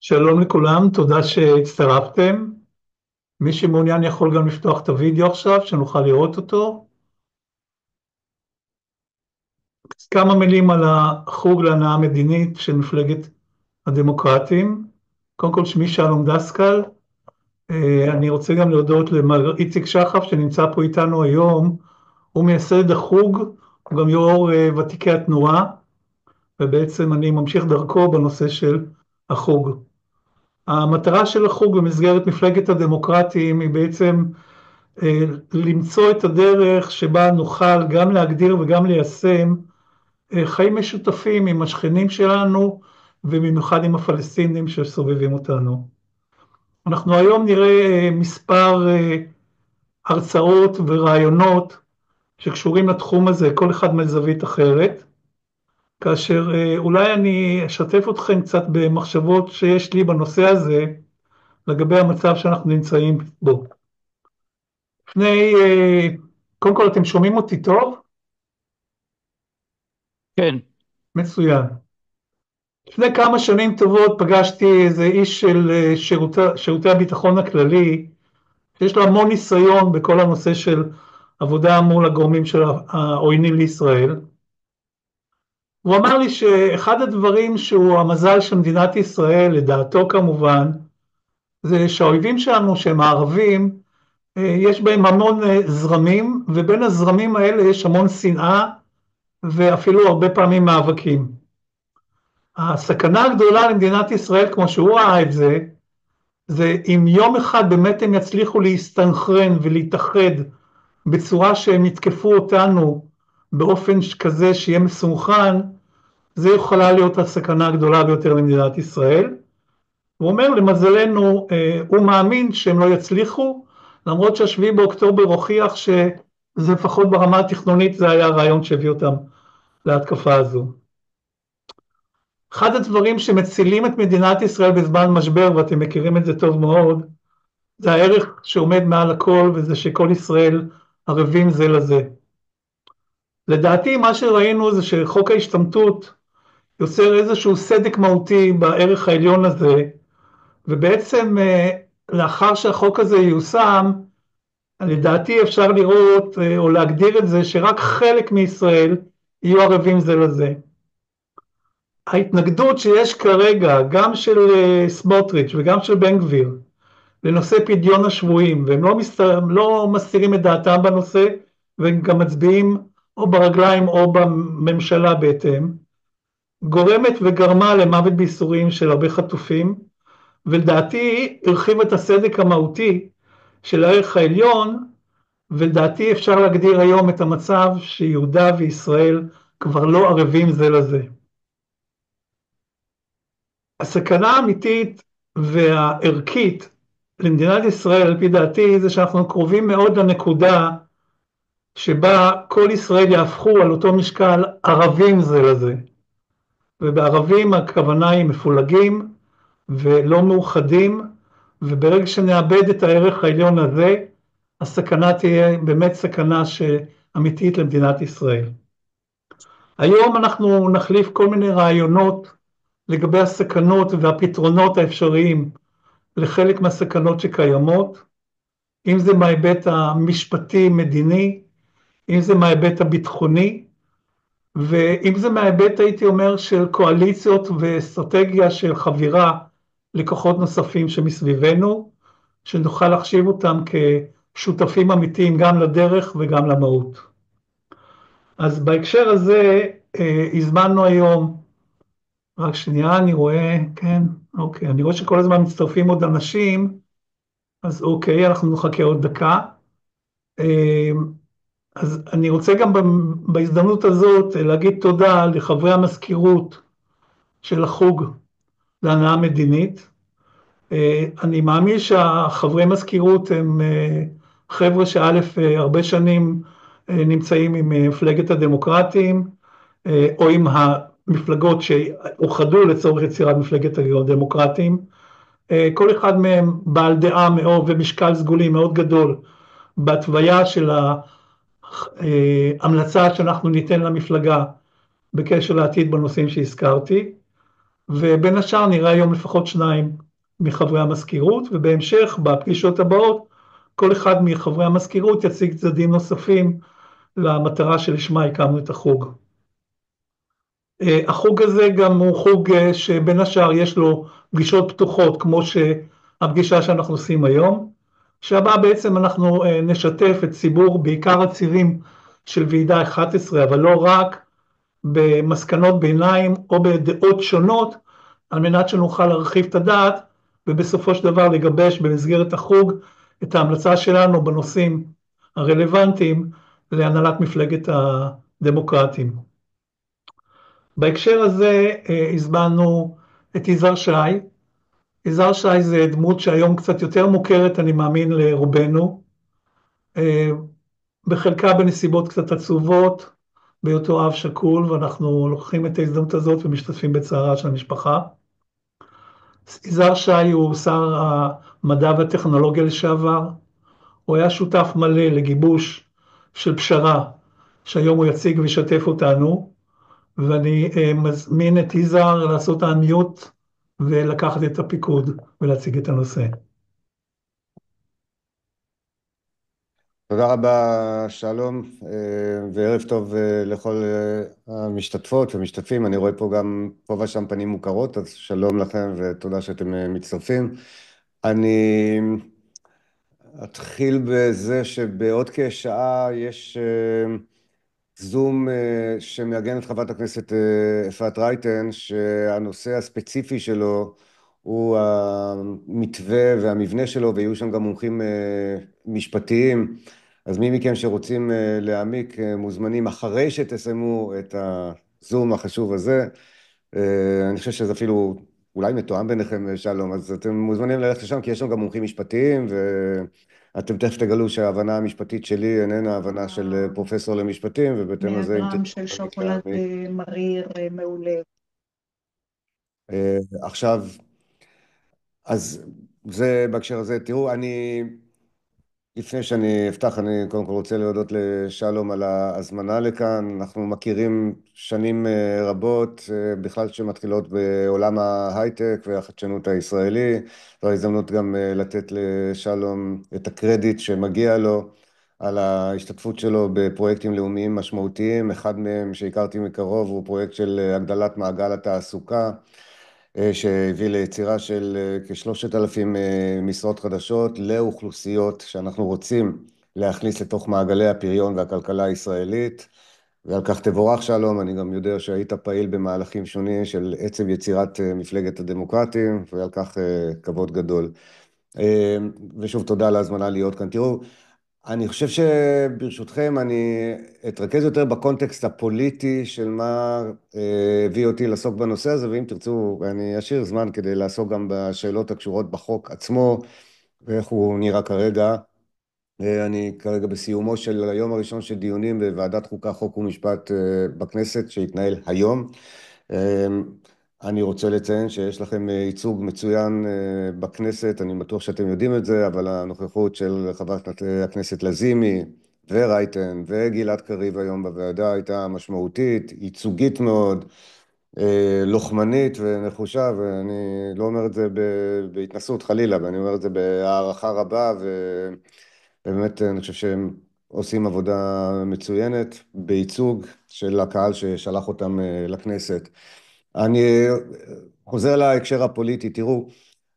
שלום לכולם, תודה שהצטרפתם. מי שמעוניין יכול גם לפתוח את הוידאו עכשיו, שנוכל לראות אותו. כמה מילים על החוג להנאה מדינית של מפלגת הדמוקרטים. קודם כל, שמי שלום דסקל. אני רוצה גם להודות למר איציק שחף שנמצא פה איתנו היום. הוא מייסד החוג, הוא גם יו"ר ותיקי התנועה, ובעצם אני ממשיך דרכו בנושא של החוג. המטרה של החוג במסגרת מפלגת הדמוקרטים היא בעצם למצוא את הדרך שבה נוכל גם להגדיר וגם ליישם חיים משותפים עם השכנים שלנו ובמיוחד עם הפלסטינים שסובבים אותנו. אנחנו היום נראה מספר הרצאות ורעיונות שקשורים לתחום הזה, כל אחד מזווית אחרת, כאשר אולי אני אשתף אתכם קצת במחשבות שיש לי בנושא הזה לגבי המצב שאנחנו נמצאים בו. לפני, קודם כל אתם שומעים אותי טוב? כן, מצוין. לפני כמה שנים טובות פגשתי איזה איש של שירותי הביטחון הכללי, שיש לו המון ניסיון בכל הנושא של עבודה מול הגורמים של העוינים לישראל. הוא אמר לי שאחד הדברים שהוא המזל של מדינת ישראל, לדעתו כמובן, זה שהאויבים שלנו שהם הערבים, יש בהם המון זרמים, ובין הזרמים האלה יש המון שנאה, ואפילו הרבה פעמים מאבקים. הסכנה הגדולה למדינת ישראל, כמו שהוא ראה את זה, זה אם יום אחד באמת הם יצליחו להסתנכרן ולהתאחד בצורה שהם יתקפו אותנו באופן כזה שיהיה מסונכרן, זה יכולה להיות הסכנה הגדולה ביותר למדינת ישראל. הוא אומר, למזלנו, הוא מאמין שהם לא יצליחו, למרות שהשביעי באוקטובר הוכיח שזה לפחות ברמה התכנונית, זה היה הרעיון שהביא אותם להתקפה הזו. אחד הדברים שמצילים את מדינת ישראל בזמן משבר, ואתם מכירים את זה טוב מאוד, זה הערך שעומד מעל הכל, וזה שכל ישראל ערבים זה לזה. לדעתי מה שראינו זה שחוק ההשתמטות יוצר איזשהו סדק מהותי בערך העליון הזה, ובעצם לאחר שהחוק הזה ייושם, לדעתי אפשר לראות או להגדיר את זה שרק חלק מישראל יהיו ערבים זה לזה. ההתנגדות שיש כרגע, גם של סמוטריץ' וגם של בן גביר, לנושא פדיון השבויים, והם לא מסתירים את דעתם בנושא, והם גם מצביעים או ברגליים או בממשלה בהתאם, גורמת וגרמה למוות בייסורים של הרבה חטופים, ולדעתי הרחיב את הסדק המהותי של הערך העליון, ולדעתי אפשר להגדיר היום את המצב שיהודה וישראל כבר לא ערבים זה לזה. הסכנה האמיתית והערכית למדינת ישראל, על פי דעתי, זה שאנחנו קרובים מאוד לנקודה שבה כל ישראל יהפכו על אותו משקל ערבים זה לזה. ובערבים הכוונה היא מפולגים ולא מאוחדים, וברגע שנאבד את הערך העליון הזה, הסכנה תהיה באמת סכנה אמיתית למדינת ישראל. היום אנחנו נחליף כל מיני רעיונות לגבי הסכנות והפתרונות האפשריים לחלק מהסכנות שקיימות, אם זה מההיבט המשפטי-מדיני, אם זה מההיבט הביטחוני, ואם זה מההיבט, הייתי אומר, של קואליציות ואסטרטגיה של חבירה לכוחות נוספים שמסביבנו, שנוכל להחשיב אותם כשותפים אמיתיים גם לדרך וגם למהות. אז בהקשר הזה הזמנו היום, רק שנייה, אני רואה, כן, אוקיי, אני רואה שכל הזמן מצטרפים עוד אנשים, אז אוקיי, אנחנו נחכה עוד דקה. אז אני רוצה גם בהזדמנות הזאת להגיד תודה לחברי המזכירות של החוג להנאה מדינית. אני מאמין שהחברי מזכירות הם חבר'ה שא' הרבה שנים נמצאים עם מפלגת הדמוקרטים, או עם המפלגות שאוחדו לצורך יצירת מפלגת הדמוקרטים. כל אחד מהם בעל דעה מאוד ומשקל סגולי מאוד גדול בהתוויה של ההמלצה שאנחנו ניתן למפלגה בקשר לעתיד בנושאים שהזכרתי. ובין השאר נראה היום לפחות שניים מחברי המזכירות, ובהמשך, בפגישות הבאות, כל אחד מחברי המזכירות יציג צדדים נוספים למטרה שלשמה הקמנו את החוג. החוג הזה גם הוא חוג שבין השאר יש לו פגישות פתוחות, כמו שהפגישה שאנחנו עושים היום, שבה בעצם אנחנו נשתף את ציבור, בעיקר הצירים של ועידה 11, אבל לא רק, במסקנות ביניים או בדעות שונות, על מנת שנוכל להרחיב את הדעת, ובסופו של דבר לגבש במסגרת החוג את ההמלצה שלנו בנושאים הרלוונטיים להנהלת מפלגת הדמוקרטים. בהקשר הזה הזמנו את יזהר שי. יזהר שי זה דמות שהיום קצת יותר מוכרת, אני מאמין, לרובנו, בחלקה בנסיבות קצת עצובות, בהיותו אב שכול, ואנחנו לוקחים את ההזדמנות הזאת ומשתתפים בצערה של המשפחה. יזהר שי הוא שר המדע והטכנולוגיה לשעבר, הוא היה שותף מלא לגיבוש של פשרה, שהיום הוא יציג וישתף אותנו, ואני מזמין את יזהר לעשות המיוט ולקחת את הפיקוד ולהציג את הנושא. תודה רבה, שלום, וערב טוב לכל המשתתפות ומשתתפים. אני רואה פה גם פה ושם פנים מוכרות, אז שלום לכם ותודה שאתם מצטרפים. אני אתחיל בזה שבעוד כשעה יש זום שמארגן את חברת הכנסת אפרת רייטן, שהנושא הספציפי שלו הוא המתווה והמבנה שלו, ויהיו שם גם מומחים משפטיים. אז מי מכם שרוצים להעמיק מוזמנים אחרי שתסיימו את הזום החשוב הזה. אני חושב שזה אפילו אולי מתואם ביניכם, שלום, אז אתם מוזמנים ללכת לשם, כי יש שם גם מומחים משפטיים, ואתם תכף תגלו שההבנה המשפטית שלי איננה הבנה של פרופסור למשפטים, ובהתאם לזה אם מהגרם של שוקולד מריר מעולה. עכשיו, אז זה בהקשר הזה, תראו, לפני שאני אפתח, אני קודם כל רוצה להודות לשלום על ההזמנה לכאן. אנחנו מכירים שנים רבות, בכלל שמתחילות בעולם ההייטק והחדשנות הישראלי. זו ההזדמנות גם לתת לשלום את הקרדיט שמגיע לו על ההשתתפות שלו בפרויקטים לאומיים משמעותיים. אחד מהם שהכרתי מקרוב הוא פרויקט של הגדלת מעגל התעסוקה, שהביא ליצירה של כ3,000 משרות חדשות לאוכלוסיות שאנחנו רוצים להכניס לתוך מעגלי הפריון והכלכלה הישראלית, ועל כך תבורך, שלום. אני גם יודע שהיית פעיל במהלכים שונים של עצם יצירת מפלגת הדמוקרטים, ועל כך כבוד גדול. ושוב, תודה על ההזמנה להיות כאן. תראו, אני חושב שברשותכם אני אתרכז יותר בקונטקסט הפוליטי של מה הביא אותי לעסוק בנושא הזה, ואם תרצו אני אשאיר זמן כדי לעסוק גם בשאלות הקשורות בחוק עצמו ואיך הוא נראה כרגע. אני כרגע בסיומו של היום הראשון של דיונים בוועדת חוקה, חוק ומשפט בכנסת שהתנהל היום. אני רוצה לציין שיש לכם ייצוג מצוין בכנסת, אני בטוח שאתם יודעים את זה, אבל הנוכחות של חברת הכנסת לזימי ורייטן וגלעד קריב היום בוועדה הייתה משמעותית, ייצוגית מאוד, לוחמנית ונחושה, ואני לא אומר את זה בהתנסות חלילה, ואני אומר את זה בהערכה רבה, ובאמת אני חושב שהם עושים עבודה מצוינת בייצוג של הקהל ששלח אותם לכנסת. אני חוזר להקשר הפוליטי. תראו,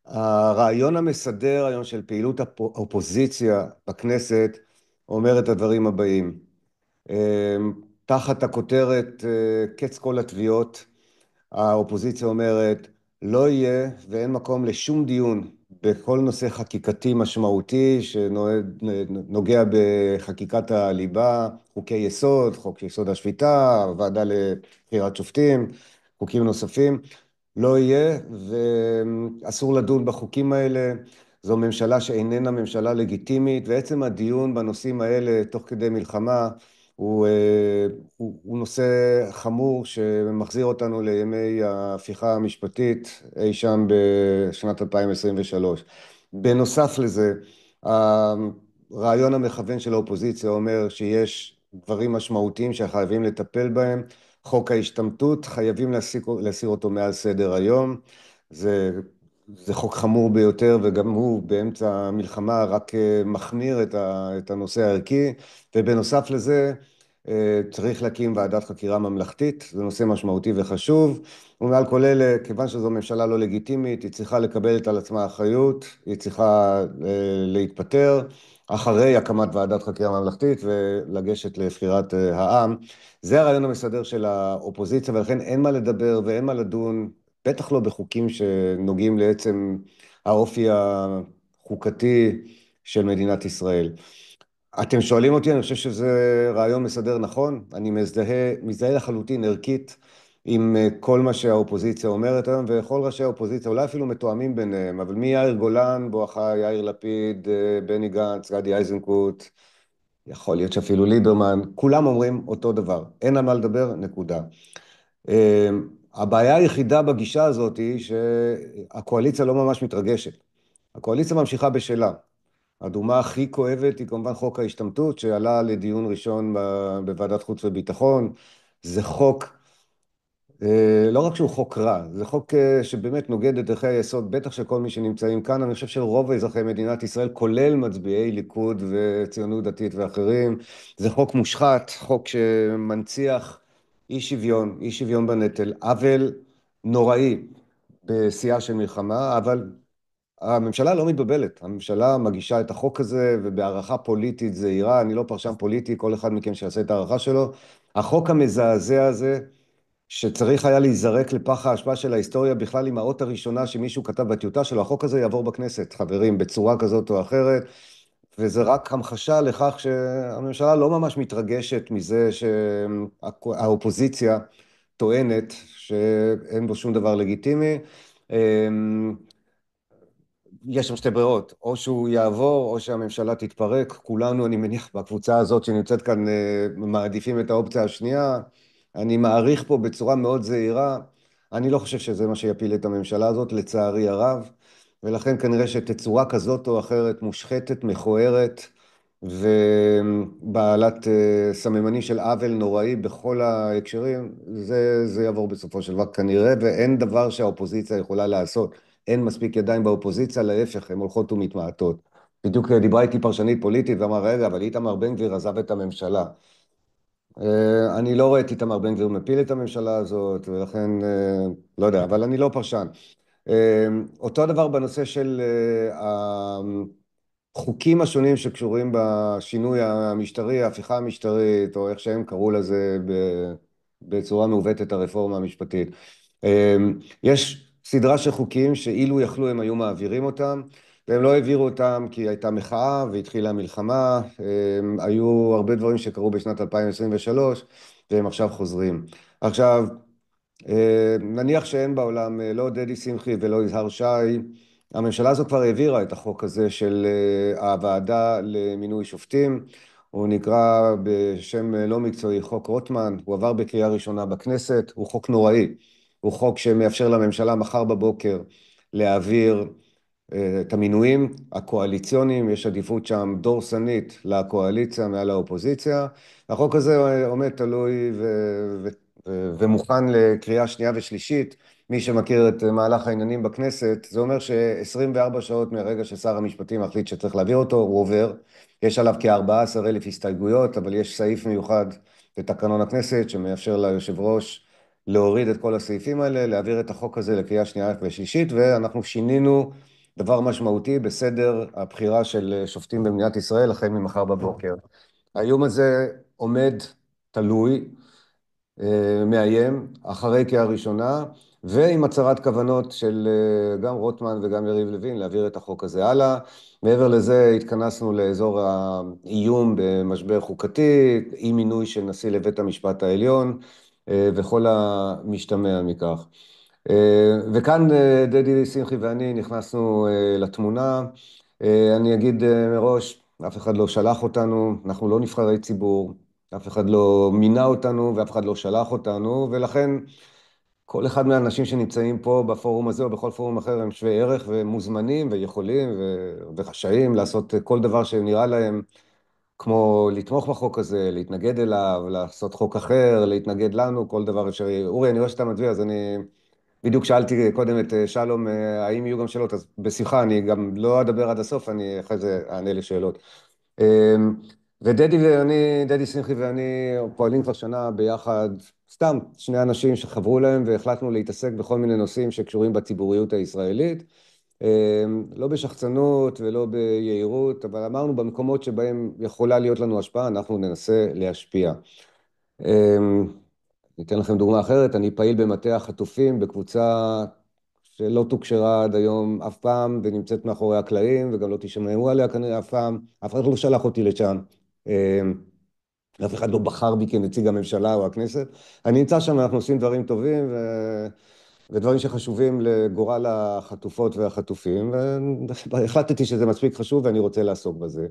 הרעיון המסדר היום של פעילות האופוזיציה בכנסת אומר את הדברים הבאים. תחת הכותרת קץ כל התביעות, האופוזיציה אומרת, לא יהיה ואין מקום לשום דיון בכל נושא חקיקתי משמעותי שנוגע בחקיקת הליבה, חוקי יסוד, חוק יסוד השפיטה, ועדה לבחירת שופטים, חוקים נוספים. לא יהיה, ואסור לדון בחוקים האלה. זו ממשלה שאיננה ממשלה לגיטימית, ועצם הדיון בנושאים האלה תוך כדי מלחמה הוא נושא חמור שמחזיר אותנו לימי ההפיכה המשפטית אי שם בשנת 2023. בנוסף לזה, הרעיון המכוון של האופוזיציה אומר שיש דברים משמעותיים שחייבים לטפל בהם, חוק ההשתמטות, חייבים להסיר אותו מעל סדר היום. זה חוק חמור ביותר, וגם הוא באמצע המלחמה רק מחמיר את הנושא הערכי, ובנוסף לזה צריך להקים ועדת חקירה ממלכתית, זה נושא משמעותי וחשוב, ומעל כל אלה, כיוון שזו ממשלה לא לגיטימית, היא צריכה לקבל על עצמה אחריות, היא צריכה להתפטר אחרי הקמת ועדת חקירה ממלכתית ולגשת לבחירת העם. זה הרעיון המסדר של האופוזיציה, ולכן אין מה לדבר ואין מה לדון, בטח לא בחוקים שנוגעים לעצם האופי החוקתי של מדינת ישראל. אתם שואלים אותי, אני חושב שזה רעיון מסדר נכון, אני מזדהה לחלוטין ערכית עם כל מה שהאופוזיציה אומרת היום, וכל ראשי האופוזיציה, אולי אפילו מתואמים ביניהם, אבל מיאיר גולן, בואכה יאיר לפיד, בני גנץ, גדי איזנקוט, יכול להיות שאפילו ליברמן, כולם אומרים אותו דבר, אין על מה לדבר, נקודה. הבעיה היחידה בגישה הזאת היא שהקואליציה לא ממש מתרגשת. הקואליציה ממשיכה בשלה. הדוגמה הכי כואבת היא כמובן חוק ההשתמטות, שעלה לדיון ראשון בוועדת חוץ וביטחון. זה חוק, לא רק שהוא חוק רע, זה חוק שבאמת נוגד את ערכי היסוד, בטח של כל מי שנמצאים כאן, אני חושב של רוב אזרחי מדינת ישראל, כולל מצביעי ליכוד וציונות דתית ואחרים. זה חוק מושחת, חוק שמנציח אי שוויון בנטל, עוול נוראי בשיאה של מלחמה, אבל הממשלה לא מתבלבלת, הממשלה מגישה את החוק הזה, ובהערכה פוליטית זהירה, אני לא פרשן פוליטי, כל אחד מכם שיעשה את הערכה שלו. החוק המזעזע הזה, שצריך היה להיזרק לפח האשפה של ההיסטוריה, בכלל עם האות הראשונה שמישהו כתב בטיוטה שלו, החוק הזה יעבור בכנסת, חברים, בצורה כזאת או אחרת, וזה רק המחשה לכך שהממשלה לא ממש מתרגשת מזה שהאופוזיציה טוענת שאין בו שום דבר לגיטימי. יש שם שתי ברירות, או שהוא יעבור או שהממשלה תתפרק, כולנו אני מניח בקבוצה הזאת שנמצאת כאן מעדיפים את האופציה השנייה, אני מעריך פה בצורה מאוד זהירה, אני לא חושב שזה מה שיפיל את הממשלה הזאת לצערי הרב, ולכן כנראה שתצורה כזאת או אחרת מושחתת, מכוערת ובעלת סממנים של עוול נוראי בכל ההקשרים, זה יעבור בסופו של דבר כנראה, ואין דבר שהאופוזיציה יכולה לעשות. אין מספיק ידיים באופוזיציה, להפך, הן הולכות ומתמעטות. בדיוק דיברה איתי פרשנית פוליטית ואמר, רגע, אבל איתמר בן גביר עזב את הממשלה. אני לא רואה את איתמר בן גביר מפיל את הממשלה הזאת, ולכן, לא יודע, אבל אני לא פרשן. אותו דבר בנושא של החוקים השונים שקשורים בשינוי המשטרי, ההפיכה המשטרית, או איך שהם קראו לזה בצורה מעוותת הרפורמה המשפטית. יש סדרה של חוקים שאילו יכלו הם היו מעבירים אותם, והם לא העבירו אותם כי הייתה מחאה והתחילה מלחמה, היו הרבה דברים שקרו בשנת 2023 והם עכשיו חוזרים. עכשיו, נניח שאין בעולם לא דדי שמחי ולא יזהר שי, הממשלה הזו כבר העבירה את החוק הזה של הוועדה למינוי שופטים, הוא נקרא בשם לא מקצועי חוק רוטמן, הוא עבר בקריאה ראשונה בכנסת, הוא חוק נוראי, הוא חוק שמאפשר לממשלה מחר בבוקר להעביר את המינויים הקואליציוניים, יש עדיפות שם דורסנית לקואליציה מעל האופוזיציה, החוק הזה עומד תלוי ומוכן לקריאה שנייה ושלישית, מי שמכיר את מהלך העניינים בכנסת, זה אומר ש24 שעות מהרגע ששר המשפטים החליט שצריך להעביר אותו, הוא עובר, יש עליו כ14,000 הסתייגויות, אבל יש סעיף מיוחד לתקנון הכנסת שמאפשר ליושב ראש להוריד את כל הסעיפים האלה, להעביר את החוק הזה לקריאה שנייה ושלישית, ואנחנו שינינו דבר משמעותי בסדר הבחירה של שופטים במדינת ישראל, החל ממחר בבוקר. האיום הזה עומד תלוי, מאיים, אחרי קריאה ראשונה, ועם הצהרת כוונות של גם רוטמן וגם יריב לוין להעביר את החוק הזה הלאה. מעבר לזה התכנסנו לאזור האיום במשבר חוקתי, אי מינוי של נשיא לבית המשפט העליון, וכל המשתמע מכך. וכאן דדי שמחי ואני נכנסנו לתמונה. אני אגיד מראש, אף אחד לא שלח אותנו, אנחנו לא נבחרי ציבור, אף אחד לא מינה אותנו ואף אחד לא שלח אותנו, ולכן כל אחד מהאנשים שנמצאים פה בפורום הזה או בכל פורום אחר הם שווי ערך ומוזמנים ויכולים ורשאים לעשות כל דבר שנראה להם כמו לתמוך בחוק הזה, להתנגד אליו, לעשות חוק אחר, להתנגד לנו, כל דבר אפשרי. אורי, אני רואה שאתה מצביע, אז אני בדיוק שאלתי קודם את שלום, האם יהיו גם שאלות, אז בשמחה, אני גם לא אדבר עד הסוף, אני אחרי זה אענה לשאלות. ודדי ואני, דדי שמחי ואני פועלים כבר שנה ביחד, סתם, שני אנשים שחברו להם והחלטנו להתעסק בכל מיני נושאים שקשורים בציבוריות הישראלית. לא בשחצנות ולא ביהירות, אבל אמרנו במקומות שבהם יכולה להיות לנו השפעה, אנחנו ננסה להשפיע. ניתן לכם דוגמה אחרת, אני פעיל במטה החטופים בקבוצה שלא תוקשרה עד היום אף פעם, ונמצאת מאחורי הקלעים, וגם לא תשמעו עליה כנראה אף פעם, אף אחד לא שלח אותי לשם. אף אחד לא בחר בי כנציג הממשלה או הכנסת. אני נמצא שם, אנחנו עושים דברים טובים, ודברים שחשובים לגורל החטופות והחטופים, והחלטתי שזה מספיק חשוב ואני רוצה לעסוק בזה.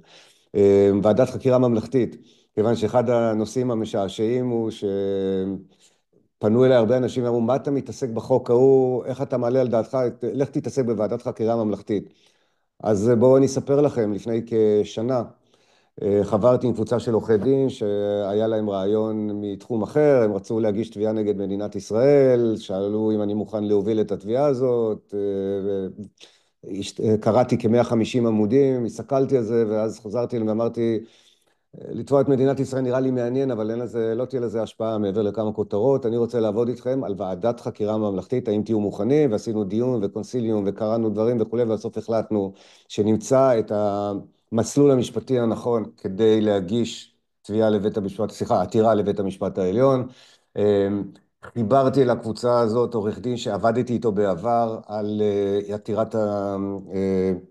ועדת חקירה ממלכתית, כיוון שאחד הנושאים המשעשעים הוא שפנו אליי הרבה אנשים ואמרו, מה אתה מתעסק בחוק ההוא, איך אתה מעלה על דעתך, לך תתעסק בוועדת חקירה ממלכתית. אז בואו אני אספר לכם, לפני כשנה, חברתי עם קבוצה של עורכי דין שהיה להם רעיון מתחום אחר, הם רצו להגיש תביעה נגד מדינת ישראל, שאלו אם אני מוכן להוביל את התביעה הזאת, קראתי כ-150 עמודים, הסתכלתי על זה, ואז חזרתי אליהם ואמרתי, לתבוע את מדינת ישראל נראה לי מעניין, אבל לא תהיה לזה השפעה מעבר לכמה כותרות. אני רוצה לעבוד איתכם על ועדת חקירה ממלכתית, האם תהיו מוכנים, ועשינו דיון וקונסיליום וקראנו דברים וכו', ובסוף החלטנו שנמצא את המסלול המשפטי הנכון כדי להגיש תביעה לבית המשפט, סליחה, עתירה לבית המשפט העליון. חיברתי לקבוצה הזאת עורך דין שעבדתי איתו בעבר על עתירת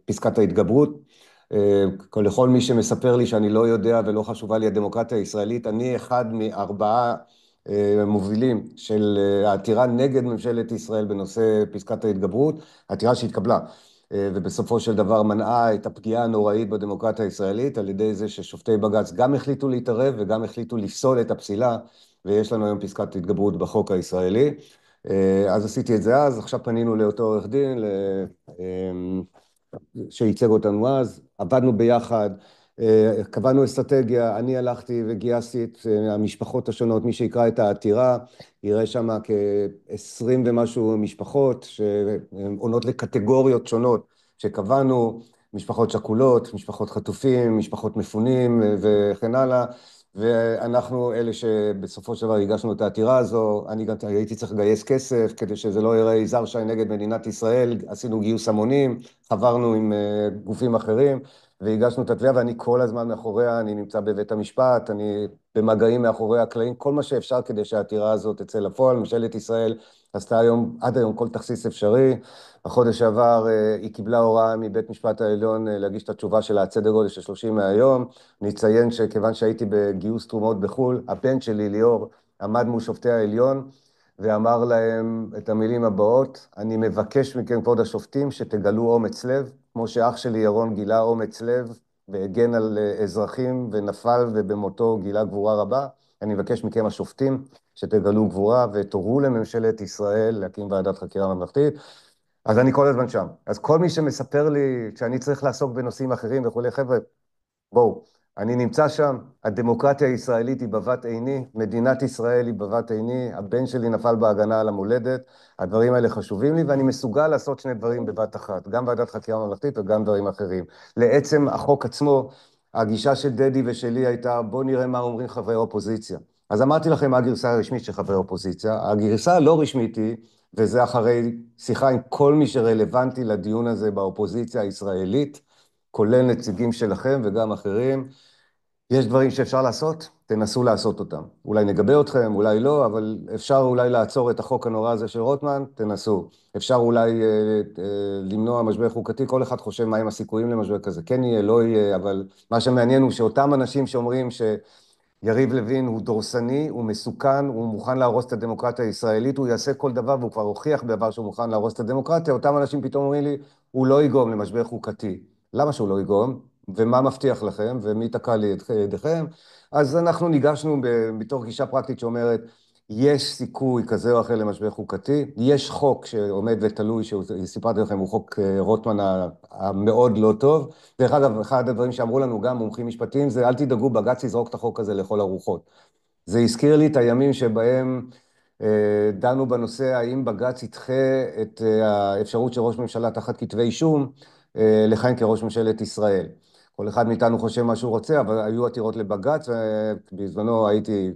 פסקת ההתגברות. לכל מי שמספר לי שאני לא יודע ולא חשובה לי הדמוקרטיה הישראלית, אני אחד מארבעה מובילים של העתירה נגד ממשלת ישראל בנושא פסקת ההתגברות, העתירה שהתקבלה, ובסופו של דבר מנעה את הפגיעה הנוראית בדמוקרטיה הישראלית, על ידי זה ששופטי בג"ץ גם החליטו להתערב וגם החליטו לפסול את הפסילה, ויש לנו היום פסקת התגברות בחוק הישראלי. אז עשיתי את זה אז, עכשיו פנינו לאותו עורך דין, שייצג אותנו אז, עבדנו ביחד, קבענו אסטרטגיה, אני הלכתי וגייסתי את המשפחות השונות, מי שיקרא את העתירה, יראה שם כ-20 ומשהו משפחות שעונות לקטגוריות שונות שקבענו, משפחות שכולות, משפחות חטופים, משפחות מפונים וכן הלאה, ואנחנו אלה שבסופו של דבר הגשנו את העתירה הזו, אני גם הייתי צריך לגייס כסף כדי שזה לא יראה יזהר שי נגד מדינת ישראל, עשינו גיוס המונים, חברנו עם גופים אחרים והגשנו את התביעה, ואני כל הזמן מאחוריה, אני נמצא בבית המשפט, אני במגעים מאחורי הקלעים, כל מה שאפשר כדי שהעתירה הזאת תצא לפועל. ממשלת ישראל עשתה עד היום כל תכסיס אפשרי. החודש שעבר היא קיבלה הוראה מבית משפט העליון להגיש את התשובה שלה עד סדר גודל של 30 מהיום. נציין שכיוון שהייתי בגיוס תרומות בחו"ל, הבן שלי ליאור עמד מול שופטי העליון ואמר להם את המילים הבאות, אני מבקש מכם כבוד השופטים שתגלו אומץ לב, כמו שאח שלי ירון גילה אומץ לב והגן על אזרחים ונפל ובמותו גילה גבורה רבה, אני מבקש מכם השופטים שתגלו גבורה ותורו לממשלת ישראל להקים ועדת חקירה ממלכתית. אז אני כל הזמן שם. אז כל מי שמספר לי שאני צריך לעסוק בנושאים אחרים וכולי, חבר'ה, בואו, אני נמצא שם, הדמוקרטיה הישראלית היא בבת עיני, מדינת ישראל היא בבת עיני, הבן שלי נפל בהגנה על המולדת, הדברים האלה חשובים לי, ואני מסוגל לעשות שני דברים בבת אחת, גם ועדת חקירה ממלכתית וגם דברים אחרים. לעצם החוק עצמו, הגישה של דדי ושלי הייתה, בואו נראה מה אומרים חברי אופוזיציה. אז אמרתי לכם מה הגרסה הרשמית של חברי אופוזיציה, הגרסה הלא רשמית היא, וזה אחרי שיחה עם כל מי שרלוונטי לדיון הזה באופוזיציה הישראלית, כולל נציגים שלכם וגם אחרים. יש דברים שאפשר לעשות, תנסו לעשות אותם. אולי נגבה אתכם, אולי לא, אבל אפשר אולי לעצור את החוק הנורא הזה של רוטמן, תנסו. אפשר אולי למנוע משבר חוקתי, כל אחד חושב מהם הסיכויים למשבר כזה. כן יהיה, לא יהיה, אבל מה שמעניין הוא שאותם אנשים שאומרים יריב לוין הוא דורסני, הוא מסוכן, הוא מוכן להרוס את הדמוקרטיה הישראלית, הוא יעשה כל דבר, והוא כבר הוכיח בעבר שהוא מוכן להרוס את הדמוקרטיה, אותם אנשים פתאום אומרים לי, הוא לא יגרום למשבר חוקתי. למה שהוא לא יגרום? ומה מבטיח לכם? ומי תקע לי את ידיכם? אז אנחנו ניגשנו בתור גישה פרקטית שאומרת, יש סיכוי כזה או אחר למשבר חוקתי, יש חוק שעומד ותלוי, שסיפרתי לכם, הוא חוק רוטמן המאוד לא טוב. דרך אגב, אחד הדברים שאמרו לנו גם מומחים משפטיים זה אל תדאגו, בג"ץ יזרוק את החוק הזה לכל הרוחות. זה הזכיר לי את הימים שבהם דנו בנושא האם בג"ץ ידחה את האפשרות של ראש ממשלה תחת כתבי אישום לכהן כראש ממשלת ישראל. כל אחד מאיתנו חושב מה שהוא רוצה, אבל היו עתירות לבג"ץ, ובזמנו הייתי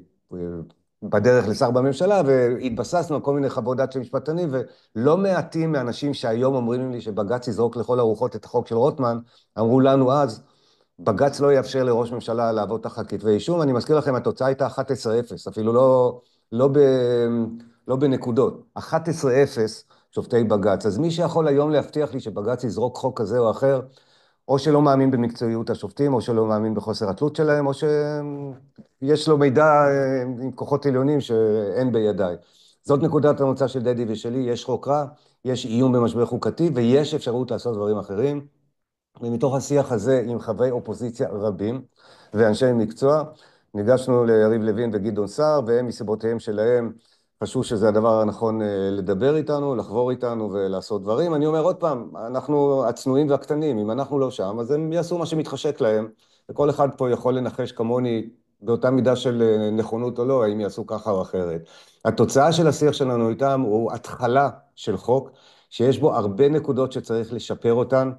בדרך לשר בממשלה, והתבססנו על כל מיני חוות דעת של משפטנים, ולא מעטים מאנשים שהיום אומרים לי שבג"ץ יזרוק לכל הרוחות את החוק של רוטמן, אמרו לנו אז, בג"ץ לא יאפשר לראש ממשלה לעבוד תחת כתבי אישום. אני מזכיר לכם, התוצאה הייתה 11-0, אפילו לא, ב, לא בנקודות. 11-0 שופטי בג"ץ. אז מי שיכול היום להבטיח לי שבג"ץ יזרוק חוק כזה או אחר, או שלא מאמין במקצועיות השופטים, או שלא מאמין בחוסר התלות שלהם, או שיש לו מידע עם כוחות עליונים שאין בידיי. זאת נקודת המוצא של דדי ושלי, יש חוק רע, יש איום במשבר חוקתי, ויש אפשרות לעשות דברים אחרים. ומתוך השיח הזה עם חברי אופוזיציה רבים ואנשי מקצוע, ניגשנו ליריב לוין וגדעון סער, והם מסיבותיהם שלהם חשבו שזה הדבר הנכון לדבר איתנו, לחבור איתנו ולעשות דברים. אני אומר עוד פעם, אנחנו הצנועים והקטנים, אם אנחנו לא שם, אז הם יעשו מה שמתחשק להם, וכל אחד פה יכול לנחש כמוני באותה מידה של נכונות או לא, האם יעשו ככה או אחרת. התוצאה של השיח שלנו איתם הוא התחלה של חוק, שיש בו הרבה נקודות שצריך לשפר אותן,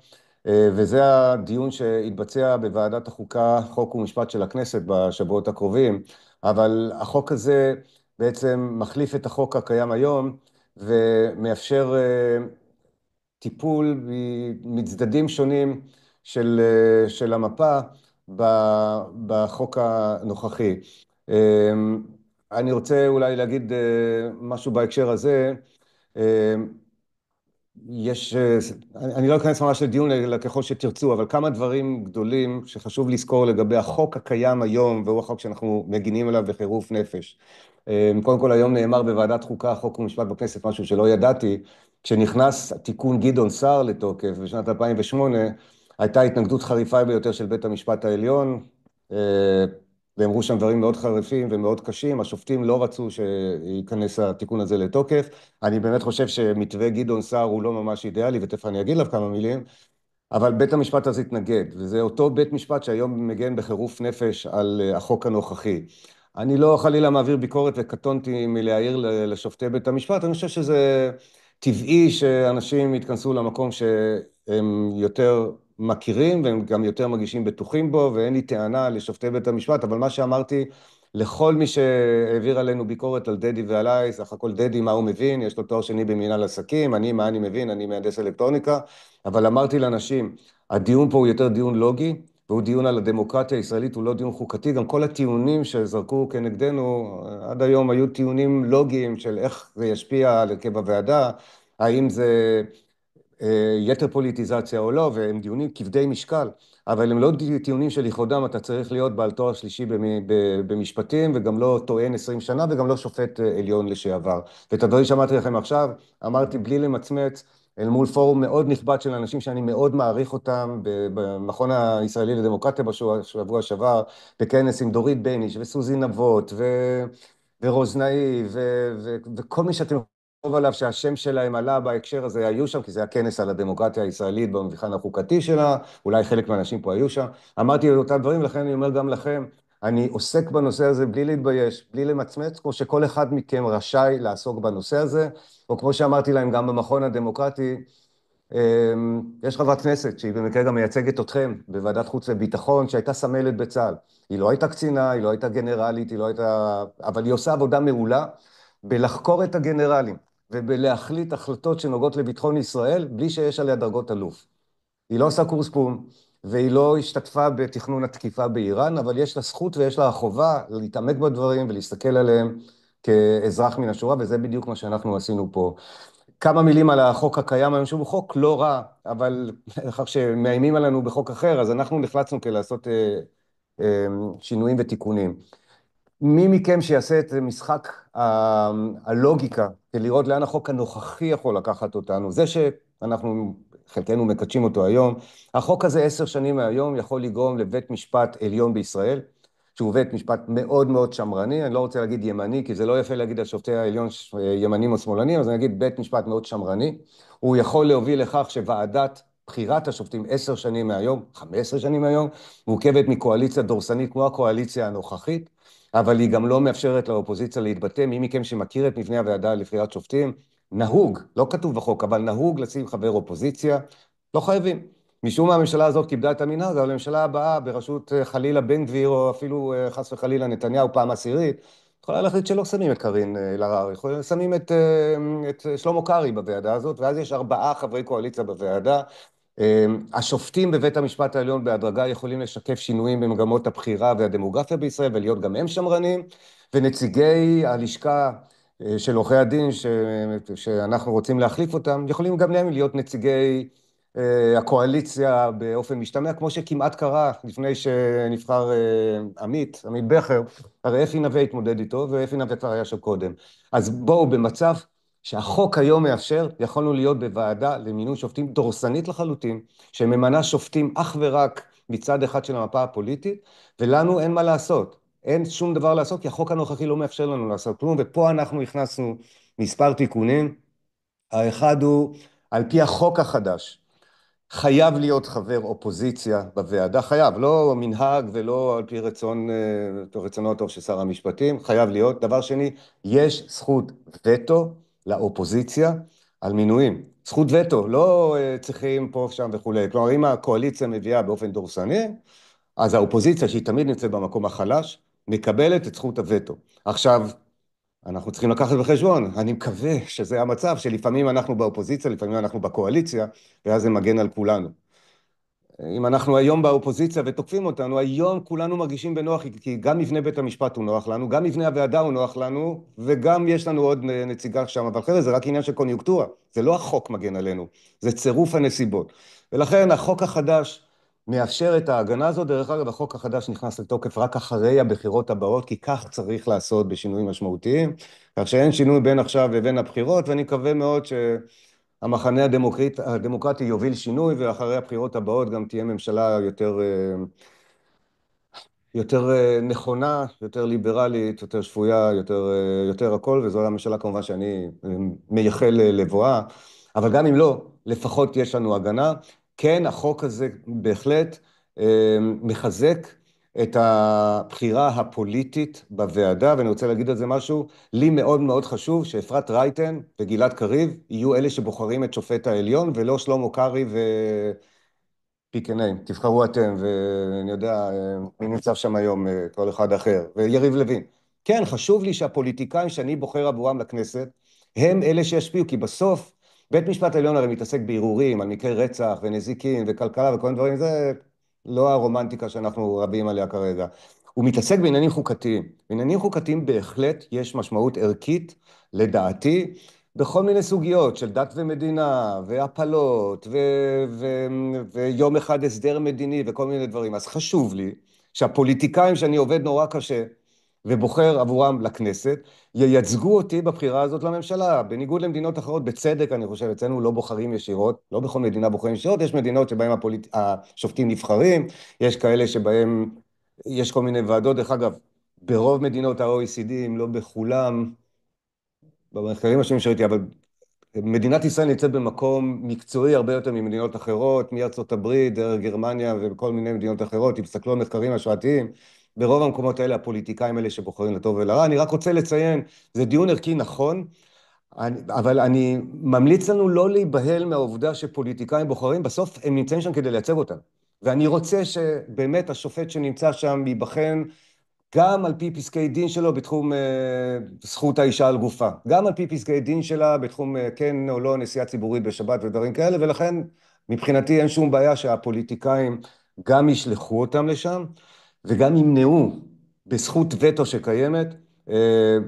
וזה הדיון שהתבצע בוועדת החוקה, חוק ומשפט של הכנסת בשבועות הקרובים, אבל החוק הזה בעצם מחליף את החוק הקיים היום, ומאפשר טיפול מצדדים שונים של המפה בחוק הנוכחי. אני רוצה אולי להגיד משהו בהקשר הזה, אני לא אכנס ממש לדיון אלא ככל שתרצו, אבל כמה דברים גדולים שחשוב לזכור לגבי החוק הקיים היום, והוא החוק שאנחנו מגינים עליו בחירוף נפש. קודם כל היום נאמר בוועדת חוקה, חוק ומשפט בכנסת, משהו שלא ידעתי, כשנכנס תיקון גדעון סער לתוקף בשנת 2008, הייתה התנגדות חריפה ביותר של בית המשפט העליון, ואמרו שם דברים מאוד חריפים ומאוד קשים, השופטים לא רצו שייכנס התיקון הזה לתוקף. אני באמת חושב שמתווה גדעון סער הוא לא ממש אידיאלי, ותכף אני אגיד עליו כמה מילים, אבל בית המשפט הזה התנגד, וזה אותו בית משפט שהיום מגן בחירוף נפש על החוק הנוכחי. אני לא חלילה מעביר ביקורת וקטונתי מלהעיר לשופטי בית המשפט, אני חושב שזה טבעי שאנשים יתכנסו למקום שהם יותר מכירים והם גם יותר מרגישים בטוחים בו, ואין לי טענה לשופטי בית המשפט, אבל מה שאמרתי לכל מי שהעביר עלינו ביקורת על דדי ועליי, סך הכל דדי מה הוא מבין, יש לו תואר שני במנהל עסקים, מה אני מבין, אני מהנדס אלקטרוניקה, אבל אמרתי לאנשים, הדיון פה הוא יותר דיון לוגי, והוא דיון על הדמוקרטיה הישראלית, הוא לא דיון חוקתי, גם כל הטיעונים שזרקו כנגדנו, עד היום היו טיעונים לוגיים של איך זה ישפיע על הרכב הוועדה, האם זה יתר פוליטיזציה או לא, והם דיונים כבדי משקל, אבל הם לא טיעונים שלכבודם אתה צריך להיות בעל תואר שלישי במשפטים, וגם לא טוען 20 שנה, וגם לא שופט עליון לשעבר. ואת הדברים שאמרתי לכם עכשיו, אמרתי בלי למצמץ, אל מול פורום מאוד נכבד של אנשים שאני מאוד מעריך אותם, במכון הישראלי לדמוקרטיה בשבוע שעבר, בכנס עם דורית בניש וסוזי נבות ורוזנאי וכל מי שאתם חושב עליו שהשם שלהם עלה בהקשר הזה היו שם, כי זה היה כנס על הדמוקרטיה הישראלית במבחן החוקתי שלה, אולי חלק מהאנשים פה היו שם. אמרתי את אותם דברים, לכן אני אומר גם לכם, אני עוסק בנושא הזה בלי להתבייש, בלי למצמץ, כמו שכל אחד מכם רשאי לעסוק בנושא הזה, או כמו שאמרתי להם גם במכון הדמוקרטי, יש חברת כנסת שהיא במקרה גם מייצגת אתכם בוועדת חוץ וביטחון, שהייתה סמלת בצה"ל. היא לא הייתה קצינה, היא לא הייתה גנרלית, היא לא הייתה... אבל היא עושה עבודה מעולה בלחקור את הגנרלים, ובלהחליט החלטות שנוגעות לביטחון ישראל, בלי שיש עליה דרגות אלוף. היא לא עושה קורס פום, והיא לא השתתפה בתכנון התקיפה באיראן, אבל יש לה זכות ויש לה החובה להתעמק בדברים ולהסתכל עליהם כאזרח מן השורה, וזה בדיוק מה שאנחנו עשינו פה. כמה מילים על החוק הקיים היום, שהוא חוק לא רע, אבל אחר שמאיימים עלינו בחוק אחר, אז אנחנו נחלצנו לעשות שינויים ותיקונים. מי מכם שיעשה את משחק הלוגיקה, לראות לאן החוק הנוכחי יכול לקחת אותנו, זה שאנחנו חלקנו מקדשים אותו היום, החוק הזה 10 שנים מהיום יכול לגרום לבית משפט עליון בישראל, שהוא בית משפט מאוד מאוד שמרני, אני לא רוצה להגיד ימני, כי זה לא יפה להגיד על שופטי העליון ימנים או שמאלנים, אז אני אגיד בית משפט מאוד שמרני. הוא יכול להוביל לכך שוועדת בחירת השופטים 10 שנים מהיום, 15 שנים מהיום, מורכבת מקואליציה דורסנית כמו הקואליציה הנוכחית, אבל היא גם לא מאפשרת לאופוזיציה להתבטא. מי מכם שמכיר את מבנה הוועדה לבחירת שופטים, נהוג, לא כתוב בחוק, אבל נהוג לשים חבר אופוזיציה, לא חייבים. משום מה הממשלה הזאת קיבלה את המנהג, אבל הממשלה הבאה בראשות חלילה בן גביר, או אפילו חס וחלילה נתניהו פעם עשירית, יכולה להחליט שלא שמים את קארין אלהרר, שמים את שלמה קרעי בוועדה הזאת, ואז יש 4 חברי קואליציה בוועדה. השופטים בבית המשפט העליון בהדרגה יכולים לשקף שינויים במגמות הבחירה והדמוגרפיה בישראל, ולהיות גם הם שמרנים, ונציגי הלשכה של עורכי הדין שאנחנו רוצים להחליף אותם, יכולים גם להם להיות נציגי הקואליציה באופן משתמע, כמו שכמעט קרה לפני שנבחר עמית בכר, הרי אפי נווה התמודד איתו, ואפי נווה כבר היה שם קודם. אז בואו, במצב שהחוק היום מאפשר, יכולנו להיות בוועדה למינוי שופטים דורסנית לחלוטין, שממנה שופטים אך ורק מצד אחד של המפה הפוליטית, ולנו אין מה לעשות. אין שום דבר לעשות, כי החוק הנוכחי לא מאפשר לנו לעשות כלום, ופה אנחנו הכנסנו מספר תיקונים. האחד הוא, על פי החוק החדש, חייב להיות חבר אופוזיציה בוועדה, חייב, לא מנהג ולא על פי רצונו הטוב של שר המשפטים, חייב להיות. דבר שני, יש זכות וטו לאופוזיציה על מינויים. זכות וטו, לא צריכים פה, שם וכולי. כלומר, אם הקואליציה מביאה באופן דורסני, אז האופוזיציה, שהיא תמיד נמצאת במקום החלש, מקבלת את זכות הווטו. עכשיו, אנחנו צריכים לקחת בחשבון, אני מקווה שזה המצב, שלפעמים אנחנו באופוזיציה, לפעמים אנחנו בקואליציה, ואז זה מגן על כולנו. אם אנחנו היום באופוזיציה ותוקפים אותנו, היום כולנו מרגישים בנוח, כי גם מבנה בית המשפט הוא נוח לנו, גם מבנה הוועדה הוא נוח לנו, וגם יש לנו עוד נציגה שם, אבל אחרי זה רק עניין של קוניונקטורה. זה לא החוק מגן עלינו, זה צירוף הנסיבות. ולכן החוק החדש מאפשר את ההגנה הזאת. דרך אגב, החוק החדש נכנס לתוקף רק אחרי הבחירות הבאות, כי כך צריך לעשות בשינויים משמעותיים, כך שאין שינוי בין עכשיו ובין הבחירות, ואני מקווה מאוד המחנה הדמוקרטי יוביל שינוי, ואחרי הבחירות הבאות גם תהיה ממשלה יותר נכונה, יותר ליברלית, יותר שפויה, יותר הכל, וזו הממשלה כמובן שאני מייחל לבואה, אבל גם אם לא, לפחות יש לנו הגנה. כן, החוק הזה בהחלט מחזק את הבחירה הפוליטית בוועדה, ואני רוצה להגיד על זה משהו. לי מאוד מאוד חשוב שאפרת רייטן וגלעד קריב יהיו אלה שבוחרים את שופט העליון, ולא שלמה קרעי פיקנאים. תבחרו אתם, ואני יודע, מי נמצא שם היום, כל אחד אחר, ויריב לוין. כן, חשוב לי שהפוליטיקאים שאני בוחר עבורם לכנסת, הם אלה שישפיעו, כי בסוף בית משפט העליון הרי מתעסק בערעורים על מקרי רצח ונזיקין וכלכלה וכל מיני דברים, זה לא הרומנטיקה שאנחנו רבים עליה כרגע. הוא מתעסק בעניינים חוקתיים. בעניינים חוקתיים בהחלט יש משמעות ערכית, לדעתי, בכל מיני סוגיות של דת ומדינה, והפלות, ויום אחד הסדר מדיני, וכל מיני דברים. אז חשוב לי שהפוליטיקאים שאני עובד נורא קשה, ובוחר עבורם לכנסת, ייצגו אותי בבחירה הזאת לממשלה. בניגוד למדינות אחרות, בצדק, אני חושב, אצלנו לא בוחרים ישירות, לא בכל מדינה בוחרים ישירות, יש מדינות שבהן השופטים נבחרים, יש כאלה שבהם יש כל מיני ועדות. דרך אגב, ברוב מדינות ה-OECD, אם לא בכולם, במחקרים השונים שראיתי, אבל מדינת ישראל נמצאת במקום מקצועי הרבה יותר ממדינות אחרות, מארצות הברית, דרך גרמניה וכל מיני מדינות אחרות. אם תסתכלו על מחקרים השוואתיים, ברוב המקומות האלה, הפוליטיקאים האלה שבוחרים לטוב ולרע. אני רק רוצה לציין, זה דיון ערכי נכון, אבל אני ממליץ לנו לא להיבהל מהעובדה שפוליטיקאים בוחרים, בסוף הם נמצאים שם כדי לייצג אותם. ואני רוצה שבאמת השופט שנמצא שם ייבחן גם על פי פסקי דין שלו בתחום זכות האישה על גופה, גם על פי פסקי דין שלה בתחום כן או לא נסיעה ציבורית בשבת ודברים כאלה, ולכן מבחינתי אין שום בעיה שהפוליטיקאים גם ישלחו אותם לשם, וגם ימנעו בזכות וטו שקיימת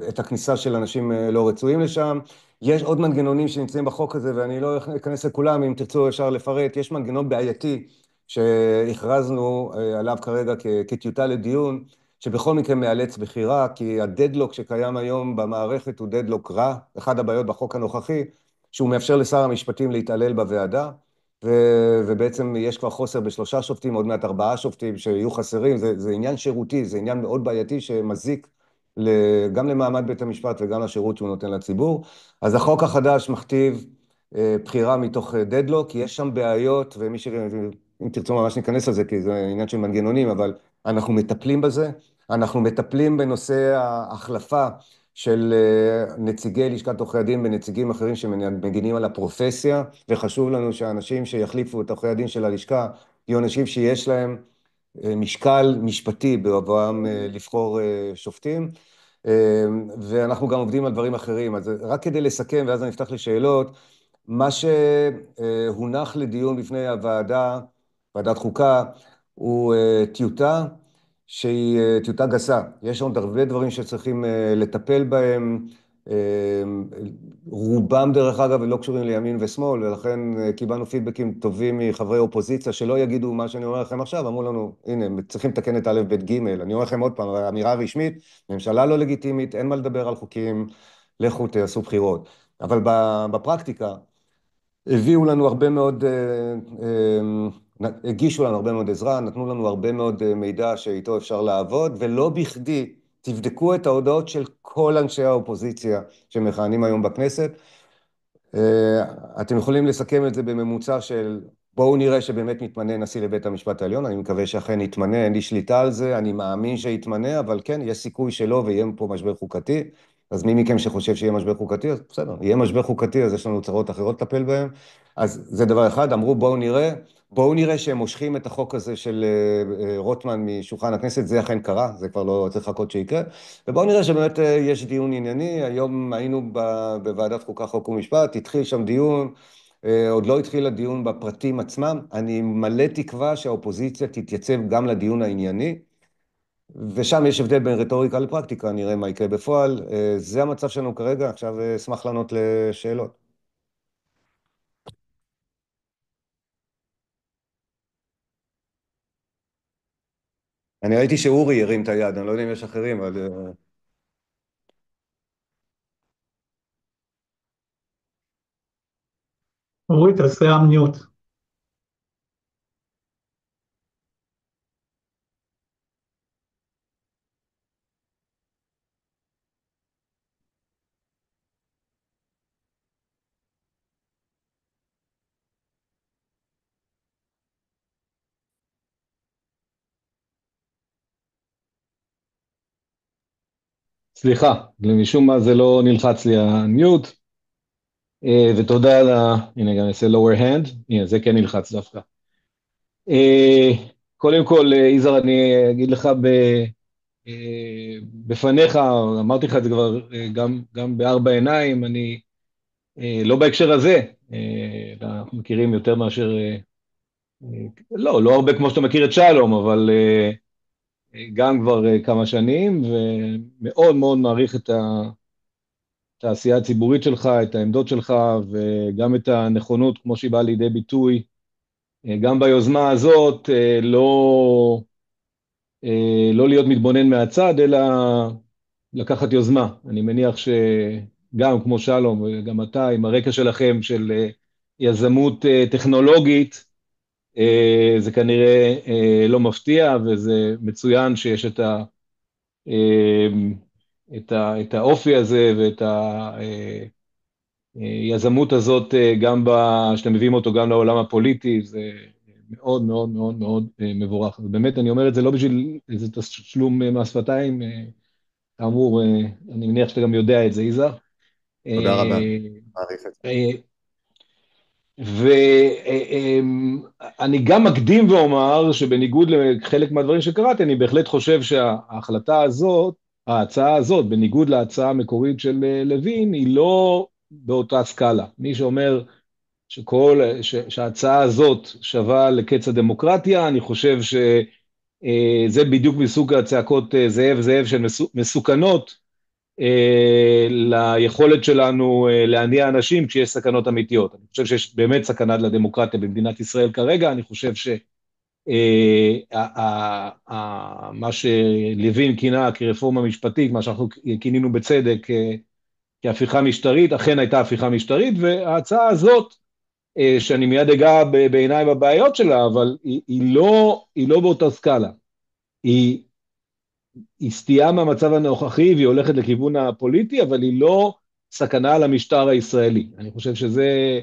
את הכניסה של אנשים לא רצויים לשם. יש עוד מנגנונים שנמצאים בחוק הזה, ואני לא אכנס לכולם, אם תרצו אפשר לפרט. יש מנגנון בעייתי שהכרזנו עליו כרגע כטיוטה לדיון, שבכל מקרה מאלץ בחירה, כי הדדלוק שקיים היום במערכת הוא דדלוק רע. אחד הבעיות בחוק הנוכחי, שהוא מאפשר לשר המשפטים להתעלל בוועדה, ובעצם יש כבר חוסר בשלושה שופטים, עוד מעט 4 שופטים שיהיו חסרים, זה עניין שירותי, זה עניין מאוד בעייתי שמזיק גם למעמד בית המשפט וגם לשירות שהוא נותן לציבור. אז החוק החדש מכתיב בחירה מתוך דדלוק, כי יש שם בעיות, אם תרצו ממש ניכנס לזה, כי זה עניין של מנגנונים, אבל אנחנו מטפלים בזה, אנחנו מטפלים בנושא ההחלפה של נציגי לשכת עורכי הדין ונציגים אחרים שמגינים על הפרופסיה, וחשוב לנו שהאנשים שיחליפו את עורכי הדין של הלשכה יהיו אנשים שיש להם משקל משפטי בבואם לבחור שופטים, ואנחנו גם עובדים על דברים אחרים. אז רק כדי לסכם, ואז אני אפתח לשאלות, מה שהונח לדיון בפני הוועדה, ועדת חוקה, הוא טיוטה שהיא טיוטה גסה. יש עוד הרבה דברים שצריכים לטפל בהם, רובם דרך אגב לא קשורים לימין ושמאל, ולכן קיבלנו פידבקים טובים מחברי אופוזיציה, שלא יגידו מה שאני אומר לכם עכשיו, אמרו לנו, הנה, צריכים לתקן את א' ב' ג', אני אומר לכם עוד פעם, אמירה רשמית, ממשלה לא לגיטימית, אין מה לדבר על חוקים, לכו תעשו בחירות. אבל בפרקטיקה, הביאו לנו הרבה מאוד, הגישו לנו הרבה מאוד עזרה, נתנו לנו הרבה מאוד מידע שאיתו אפשר לעבוד, ולא בכדי תבדקו את ההודעות של כל אנשי האופוזיציה שמכהנים היום בכנסת. אתם יכולים לסכם את זה בממוצע של בואו נראה שבאמת מתמנה נשיא לבית המשפט העליון, אני מקווה שאכן יתמנה, אין לי שליטה על זה, אני מאמין שיתמנה, אבל כן, יש סיכוי שלא ויהיה פה משבר חוקתי, אז מי מכם שחושב שיהיה משבר חוקתי, אז בסדר, יהיה משבר חוקתי, אז יש לנו צרות אחרות לטפל בהם, אז זה דבר אחד, אמרו בואו נראה שהם מושכים את החוק הזה של רוטמן משולחן הכנסת, זה אכן קרה, זה כבר לא צריך לחכות שיקרה, ובואו נראה שבאמת יש דיון ענייני, היום היינו בוועדת חוקה חוק ומשפט, התחיל שם דיון, עוד לא התחיל הדיון בפרטים עצמם, אני מלא תקווה שהאופוזיציה תתייצב גם לדיון הענייני, ושם יש הבדל בין רטוריקה לפרקטיקה, נראה מה יקרה בפועל, זה המצב שלנו כרגע, עכשיו אשמח לענות לשאלות. אני ראיתי שאורי הרים את היד, אני לא יודע אם יש אחרים, אבל... אורי, תעשה אמניוט. סליחה, משום מה זה לא נלחץ לי המיוט, ותודה על הנה גם נעשה lower hand, הנה זה כן נלחץ דווקא. קודם כל, יזהר, אני אגיד לך בפניך, אמרתי לך את זה כבר גם בארבע עיניים, אני לא בהקשר הזה, אנחנו מכירים יותר מאשר, לא הרבה כמו שאתה מכיר את שלום, אבל גם כבר כמה שנים, ומאוד מאוד מעריך את העשייה הציבורית שלך, את העמדות שלך, וגם את הנכונות, כמו שהיא באה לידי ביטוי, גם ביוזמה הזאת, לא להיות מתבונן מהצד, אלא לקחת יוזמה. אני מניח שגם כמו שלום, וגם אתה, עם הרקע שלכם של יזמות טכנולוגית, זה כנראה לא מפתיע, וזה מצוין שיש את האופי הזה ואת היזמות הזאת, גם שאתם מביאים אותו גם לעולם הפוליטי, זה מאוד מאוד מאוד מאוד מבורך. ובאמת אני אומר את זה לא בשביל איזה תשלום מהשפתיים, כאמור, אני מניח שאתה גם יודע את זה, יזהר. תודה רבה, מעריך את זה. ואני גם מקדים ואומר שבניגוד לחלק מהדברים שקראתי, אני בהחלט חושב שההחלטה הזאת, ההצעה הזאת, בניגוד להצעה המקורית של לוין, היא לא באותה סקאלה. מי שאומר שההצעה הזאת שווה לקץ הדמוקרטיה, אני חושב שזה בדיוק מסוג הצעקות זאב זאב שהן מסוכנות, ליכולת שלנו להניע אנשים כשיש סכנות אמיתיות. אני חושב שיש באמת סכנה לדמוקרטיה במדינת ישראל כרגע, אני חושב מה שלוין כינה כרפורמה משפטית, מה שאנחנו כינינו בצדק כהפיכה משטרית, אכן הייתה הפיכה משטרית, וההצעה הזאת שאני מיד אגע בעיניי בבעיות שלה, אבל היא לא באותה סקאלה. היא סטייה מהמצב הנוכחי, והיא הולכת לכיוון הפוליטי, אבל היא לא סכנה למשטר הישראלי. אני חושב שזה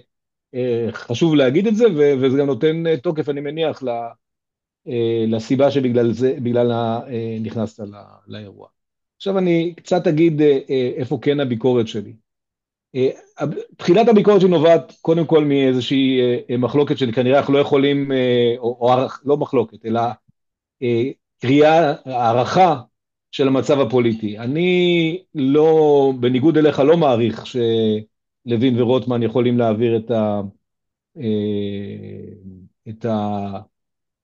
חשוב להגיד את זה, וזה גם נותן תוקף, אני מניח, לסיבה שבגללה נכנסת לאירוע. עכשיו אני קצת אגיד איפה כן הביקורת שלי. תחילת הביקורת שלי נובעת קודם כל מאיזושהי מחלוקת שכנראה אנחנו לא יכולים, או לא מחלוקת, אלא קריאה, הערכה של המצב הפוליטי. אני לא, בניגוד אליך, לא מעריך שלוין ורוטמן יכולים להעביר את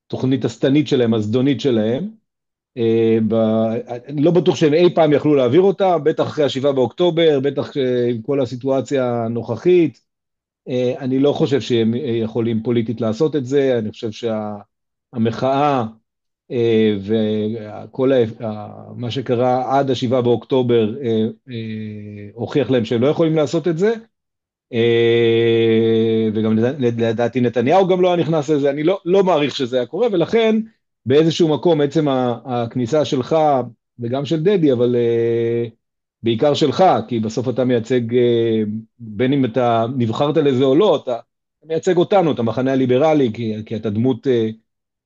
התוכנית הסתנית שלהם, הזדונית שלהם. אני לא בטוח שהם אי פעם יכלו להעביר אותה, בטח אחרי 7 באוקטובר, בטח עם כל הסיטואציה הנוכחית. אני לא חושב שהם יכולים פוליטית לעשות את זה, אני חושב שהמחאה וכל מה שקרה עד 7 באוקטובר הוכיח להם שהם לא יכולים לעשות את זה, וגם לדעתי נתניהו גם לא היה נכנס לזה, אני לא מעריך שזה היה קורה, ולכן באיזשהו מקום עצם הכניסה שלך וגם של דדי, אבל בעיקר שלך, כי בסוף אתה מייצג, בין אם אתה נבחרת לזה או לא, אתה מייצג אותנו, את המחנה הליברלי, כי אתה דמות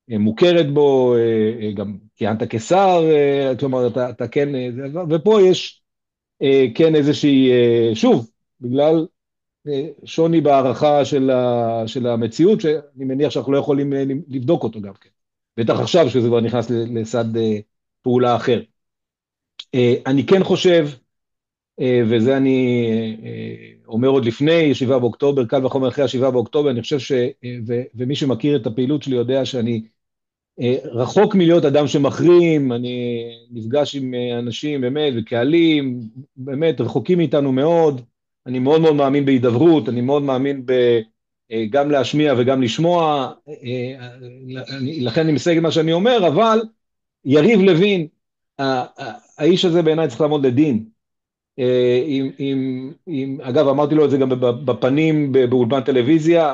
מוכרת בו, גם כיהנת כשר, כלומר אתה כן, ופה יש כן איזושהי, שוב, בגלל שוני בהערכה של המציאות, שאני מניח שאנחנו לא יכולים לבדוק אותו גם כן. בטח עכשיו שזה כבר נכנס לסד פעולה אחר. אני כן חושב, וזה אני אומר עוד לפני 7 באוקטובר, קל וחומר אחרי 7 באוקטובר, אני חושב ומי שמכיר את הפעילות שלי יודע שאני רחוק מלהיות אדם שמחרים, אני נפגש עם אנשים באמת וקהלים, באמת רחוקים מאיתנו מאוד, אני מאוד מאוד מאמין בהידברות, אני מאוד מאמין גם להשמיע וגם לשמוע, לכן אני מסייג מה שאני אומר, אבל יריב לוין, האיש הזה בעיניי צריך לעמוד לדין. אגב, אמרתי לו את זה גם בפנים באולפן טלוויזיה,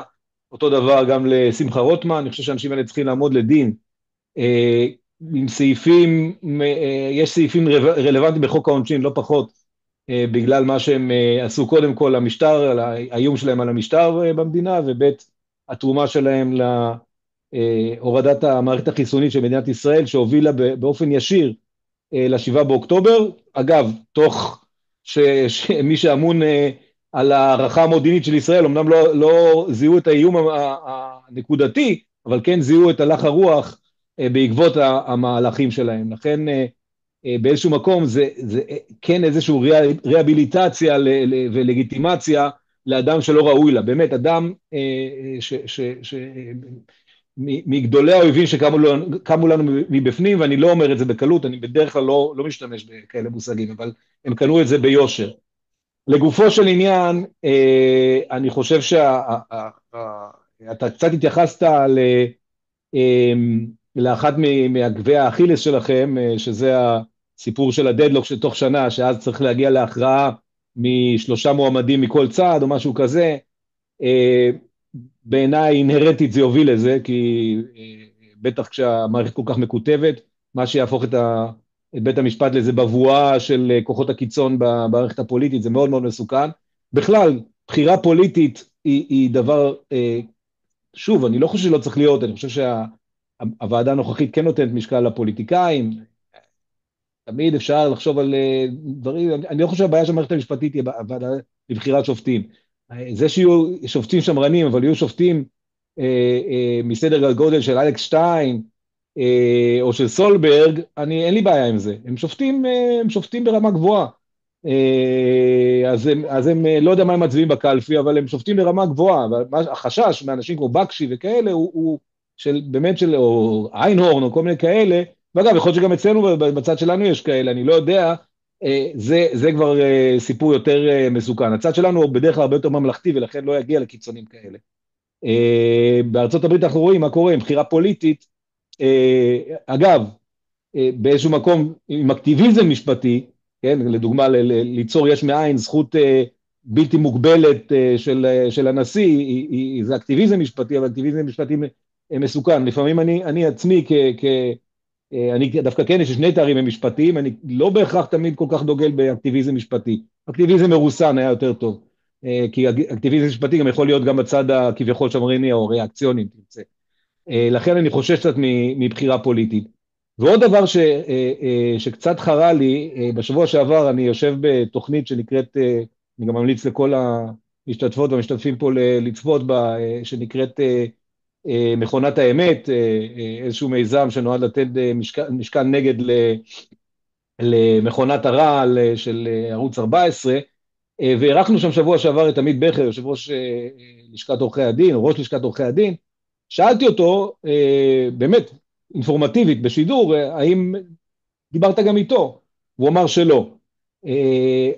אותו דבר גם לשמחה רוטמן, אני חושב שאנשים האלה צריכים לעמוד לדין. עם סעיפים, יש סעיפים רלוונטיים בחוק העונשין, לא פחות, בגלל מה שהם עשו קודם כל למשטר, האיום שלהם על המשטר במדינה, ובית התרומה שלהם להורדת המערכת החיסונית של מדינת ישראל, שהובילה באופן ישיר ל7 באוקטובר, אגב, תוך שמי שאמון על הערכה המודיעינית של ישראל, אמנם לא זיהו את האיום הנקודתי, אבל כן זיהו את הלך הרוח בעקבות המהלכים שלהם. לכן באיזשהו מקום זה כן איזשהו ריאביליטציה ולגיטימציה לאדם שלא ראוי לה. באמת, אדם מגדולי האויבים שקמו לנו מבפנים, ואני לא אומר את זה בקלות, אני בדרך כלל לא משתמש בכאלה מושגים, אבל הם קנו את זה ביושר. לגופו של עניין, אני חושב שאתה קצת התייחסת לאחת מעקבי האכילס שלכם, שזה הסיפור של הדדלוק שתוך שנה, שאז צריך להגיע להכרעה מ3 מועמדים מכל צעד או משהו כזה. בעיניי אינהרנטית זה יוביל לזה, כי בטח כשהמערכת כל כך מקוטבת, מה שיהפוך את בית המשפט לזה בבואה של כוחות הקיצון במערכת הפוליטית, זה מאוד מאוד מסוכן. בכלל, בחירה פוליטית היא דבר, שוב, אני לא חושב שלא צריך להיות, אני חושב שהוועדה הנוכחית כן נותנת משקל לפוליטיקאים, תמיד אפשר לחשוב על דברים, אני לא חושב שהבעיה של המערכת המשפטית היא הוועדה לבחירת שופטים. זה שיהיו שופטים שמרנים, אבל יהיו שופטים מסדר גודל של אלכס שטיין, או של סולברג, אין לי בעיה עם זה. הם שופטים ברמה גבוהה. אז הם לא יודע מה הם מצביעים בקלפי, אבל הם שופטים ברמה גבוהה. החשש מאנשים כמו בקשי וכאלה, הוא באמת או איינהורן או כל מיני כאלה, ואגב, יכול להיות שגם אצלנו בצד שלנו יש כאלה, אני לא יודע, זה כבר סיפור יותר מסוכן. הצד שלנו הוא בדרך כלל הרבה יותר ממלכתי, ולכן לא יגיע לקיצונים כאלה. בארצות הברית אנחנו רואים מה קורה עם בחירה פוליטית, אגב, באיזשהו מקום עם אקטיביזם משפטי, כן, לדוגמה ליצור יש מאין זכות בלתי מוגבלת של הנשיא, זה אקטיביזם משפטי, אבל אקטיביזם משפטי מסוכן. לפעמים אני עצמי, אני דווקא כן, יש שני תארים משפטיים, אני לא בהכרח תמיד כל כך דוגל באקטיביזם משפטי. אקטיביזם מרוסן היה יותר טוב, כי אקטיביזם משפטי גם יכול להיות גם בצד הכביכול שמרני או ריאקציוני, אם תרצה. לכן אני חושש קצת מבחירה פוליטית. ועוד דבר שקצת חרה לי, בשבוע שעבר אני יושב בתוכנית שנקראת, אני גם ממליץ לכל המשתתפות והמשתתפים פה לצפות בה, שנקראת מכונת האמת, איזשהו מיזם שנועד לתת משכן נגד למכונת הרעל של ערוץ 14, וערכנו שם שבוע שעבר את עמית בכר, יושב ראש לשכת עורכי הדין, ראש לשכת עורכי הדין, שאלתי אותו, באמת, אינפורמטיבית, בשידור, האם דיברת גם איתו? הוא אמר שלא.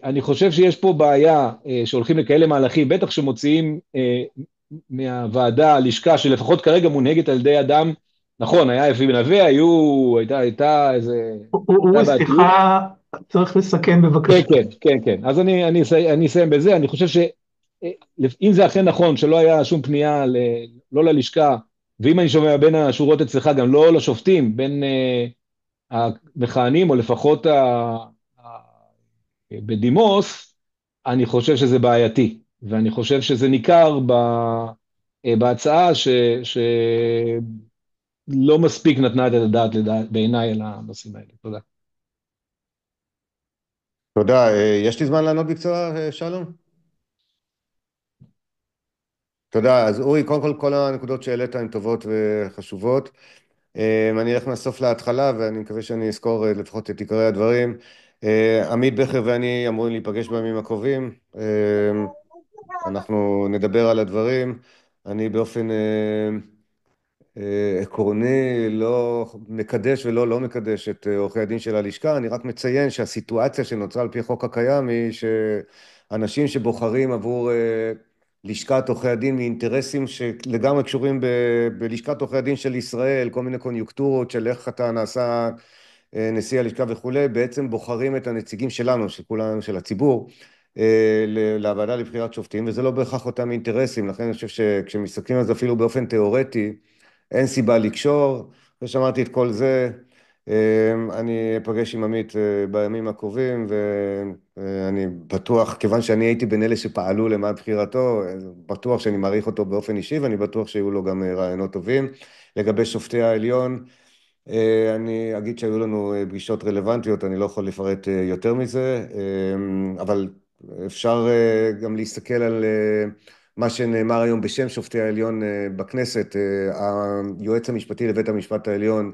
אני חושב שיש פה בעיה שהולכים לכאלה מהלכים, בטח שמוציאים מהוועדה לשכה שלפחות כרגע מונהגת על ידי אדם, נכון, היה אפי בנווה, הייתה איזה... סליחה, צריך לסכם בבקשה. כן. אז אני אסיים בזה, אני חושב שאם זה אכן נכון שלא היה שום פנייה לא ללשכה, ואם אני שומע בין השורות אצלך גם לא לשופטים, בין המכהנים או לפחות בדימוס, אני חושב שזה בעייתי, ואני חושב שזה ניכר בהצעה שלא מספיק נתנה את הדעת בעיניי על הנושאים האלה. תודה. תודה. יש לי זמן לענות בקצרה, שלום? תודה. אז אורי, קודם כל הנקודות שהעלית הן טובות וחשובות. אני אלך מהסוף להתחלה, ואני מקווה שאני אזכור לפחות את עיקרי הדברים. עמית בכר ואני אמורים להיפגש בימים הקרובים. אנחנו נדבר על הדברים. אני באופן עקרוני לא מקדש ולא לא מקדש את עורכי הדין של הלשכה. אני רק מציין שהסיטואציה שנוצרה על פי חוק הקיים היא שאנשים שבוחרים עבור לשכת עורכי הדין מאינטרסים שלגמרי קשורים בלשכת עורכי הדין של ישראל, כל מיני קוניוקטורות של איך אתה נעשה נשיא הלשכה וכולי, בעצם בוחרים את הנציגים שלנו, של כולנו, של הציבור, לוועדה לבחירת שופטים, וזה לא בהכרח אותם אינטרסים. לכן אני חושב שכשמסתכלים על זה אפילו באופן תיאורטי, אין סיבה לקשור. ושמעתי את כל זה, אני אפגש עם עמית בימים הקרובים, ואני בטוח, כיוון שאני הייתי בין אלה שפעלו למען בחירתו, בטוח שאני מעריך אותו באופן אישי, ואני בטוח שהיו לו גם רעיונות טובים. לגבי שופטי העליון, אני אגיד שהיו לנו פגישות רלוונטיות, אני לא יכול לפרט יותר מזה, אבל אפשר גם להסתכל על מה שנאמר היום בשם שופטי העליון בכנסת. היועץ המשפטי לבית המשפט העליון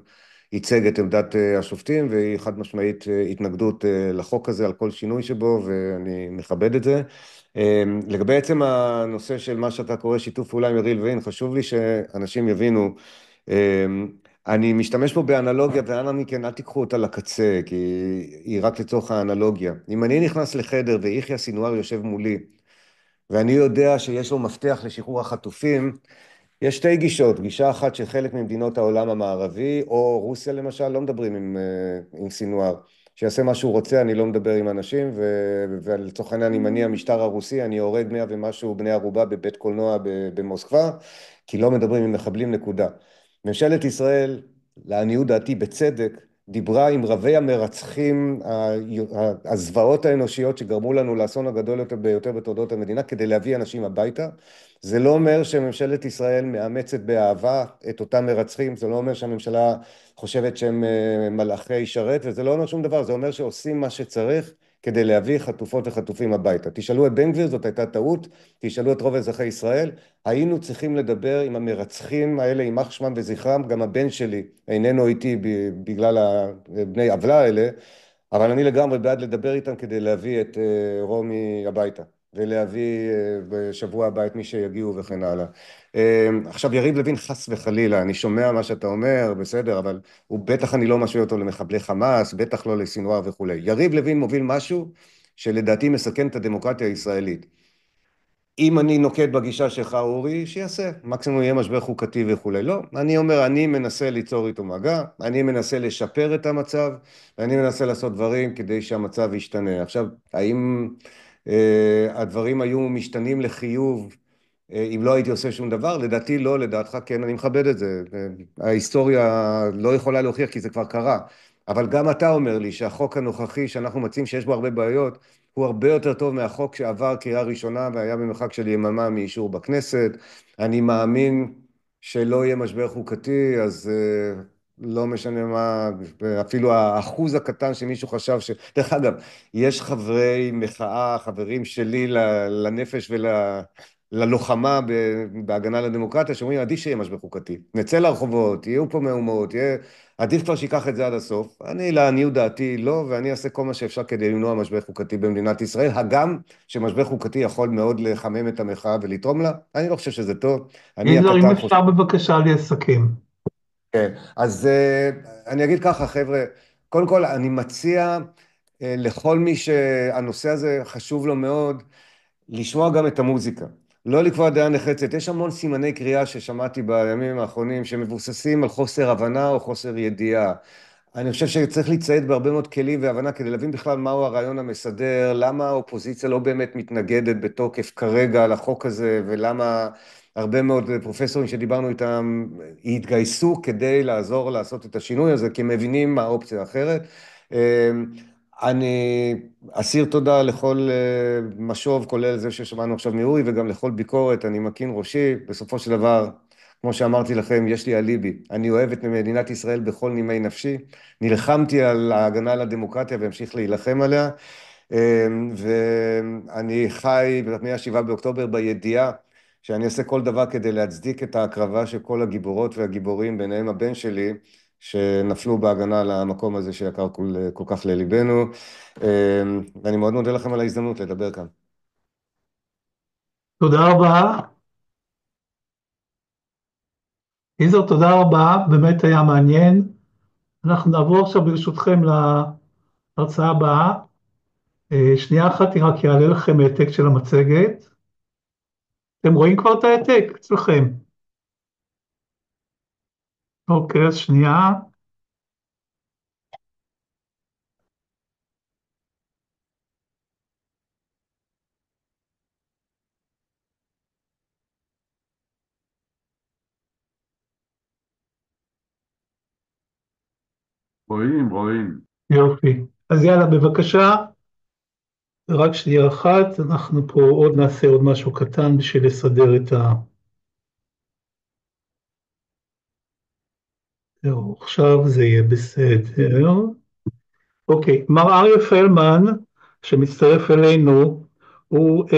ייצג את עמדת השופטים, והיא חד משמעית התנגדות לחוק הזה על כל שינוי שבו, ואני מכבד את זה. לגבי עצם הנושא של מה שאתה קורא שיתוף פעולה עם יריב לוין, חשוב לי שאנשים יבינו, אני משתמש פה באנלוגיה, ואנא מכן, אל תיקחו אותה לקצה, כי היא רק לצורך האנלוגיה. אם אני נכנס לחדר ויחיא סינואר יושב מולי, ואני יודע שיש לו מפתח לשחרור החטופים, יש שתי גישות. גישה אחת של חלק ממדינות העולם המערבי, או רוסיה למשל, לא מדברים עם סינואר. שיעשה מה שהוא רוצה, אני לא מדבר עם אנשים, ולצורך העניין, אני מניע המשטר הרוסי, אני הורג 100 ומשהו בני ערובה בבית קולנוע במוסקבה, כי לא מדברים עם מחבלים, נקודה. ממשלת ישראל, לעניות דעתי בצדק, דיברה עם רבי המרצחים, הזוועות האנושיות שגרמו לנו לאסון הגדול ביותר בתולדות המדינה, כדי להביא אנשים הביתה. זה לא אומר שממשלת ישראל מאמצת באהבה את אותם מרצחים, זה לא אומר שהממשלה חושבת שהם מלאכי שרת, וזה לא אומר שום דבר, זה אומר שעושים מה שצריך כדי להביא חטופות וחטופים הביתה. תשאלו את בן גביר, זאת הייתה טעות, תשאלו את רוב אזרחי ישראל, היינו צריכים לדבר עם המרצחים האלה, עם יימח שמם וזכרם. גם הבן שלי איננו איתי בגלל בני עוולה האלה, אבל אני לגמרי בעד לדבר איתם כדי להביא את רומי הביתה, ולהביא בשבוע הבא את מי שיגיעו וכן הלאה. עכשיו, יריב לוין חס וחלילה, אני שומע מה שאתה אומר, בסדר, אבל הוא בטח, אני לא משווה אותו למחבלי חמאס, בטח לא לסינואר וכו'. יריב לוין מוביל משהו שלדעתי מסכן את הדמוקרטיה הישראלית. אם אני נוקט בגישה שלך, אורי, שיעשה, מקסימום יהיה משבר חוקתי וכו'. לא, אני אומר, אני מנסה ליצור איתו מגע, אני מנסה לשפר את המצב, ואני מנסה לעשות דברים כדי שהמצב ישתנה. עכשיו, האם הדברים היו משתנים לחיוב אם לא הייתי עושה שום דבר. לדעתי לא, לדעתך כן, אני מכבד את זה. ההיסטוריה לא יכולה להוכיח כי זה כבר קרה. אבל גם אתה אומר לי שהחוק הנוכחי שאנחנו מציעים שיש בו הרבה בעיות, הוא הרבה יותר טוב מהחוק שעבר קריאה ראשונה והיה במרחק של יממה מאישור בכנסת. אני מאמין שלא יהיה משבר חוקתי, אז לא משנה מה, אפילו האחוז הקטן שמישהו חשב דרך אגב, יש חברי מחאה, חברים שלי לנפש ללוחמה בהגנה לדמוקרטיה, שאומרים, עדיף שיהיה משבר חוקתי. נצא לרחובות, יהיו פה מהומות, עדיף כבר שיקח את זה עד הסוף. אני, לעניות דעתי, לא, ואני אעשה כל מה שאפשר כדי למנוע משבר חוקתי במדינת ישראל, הגם שמשבר חוקתי יכול מאוד לחמם את המחאה ולתרום לה. אני לא חושב שזה טוב. אני יזהר, אם הקטן חושב... אפשר בבקשה לסכם. כן, אז אני אגיד ככה, חבר'ה, קודם כל, אני מציע לכל מי שהנושא הזה חשוב לו מאוד, לשמוע גם את המוזיקה. לא לקבוע דעה נחרצת. יש המון סימני קריאה ששמעתי בימים האחרונים שמבוססים על חוסר הבנה או חוסר ידיעה. אני חושב שצריך להצטייד בהרבה מאוד כלים והבנה כדי להבין בכלל מהו הרעיון המסדר, למה האופוזיציה לא באמת מתנגדת בתוקף כרגע לחוק הזה, ולמה הרבה מאוד פרופסורים שדיברנו איתם התגייסו כדי לעזור לעשות את השינוי הזה, כי הם מבינים מה האופציה האחרת. אני אסיר תודה לכל משוב, כולל זה ששמענו עכשיו מאורי, וגם לכל ביקורת, אני מכין ראשי. בסופו של דבר, כמו שאמרתי לכם, יש לי אליבי. אני אוהב את מדינת ישראל בכל נימי נפשי. נלחמתי על ההגנה על הדמוקרטיה והמשיך להילחם עליה. ואני חי מ-7 באוקטובר בידיעה שאני אעשה כל דבר כדי להצדיק את ההקרבה של כל הגיבורות והגיבורים, ביניהם הבן שלי, שנפלו בהגנה על המקום הזה שיקר כל כך לליבנו. ואני מאוד מודה לכם על ההזדמנות לדבר כאן. תודה רבה. יזהר, תודה רבה, באמת היה מעניין. אנחנו נעבור עכשיו ברשותכם להרצאה הבאה. שנייה אחת, אני רק אעלה לכם העתק של המצגת. אתם רואים כבר את העתק אצלכם? אוקיי, אז שנייה. רואים. יופי. אז יאללה, בבקשה. רק שנייה אחת, אנחנו פה נעשה עוד משהו קטן בשביל לסדר את זהו, עכשיו זה יהיה בסדר. אוקיי, מר אריה פלמן, שמצטרף אלינו, הוא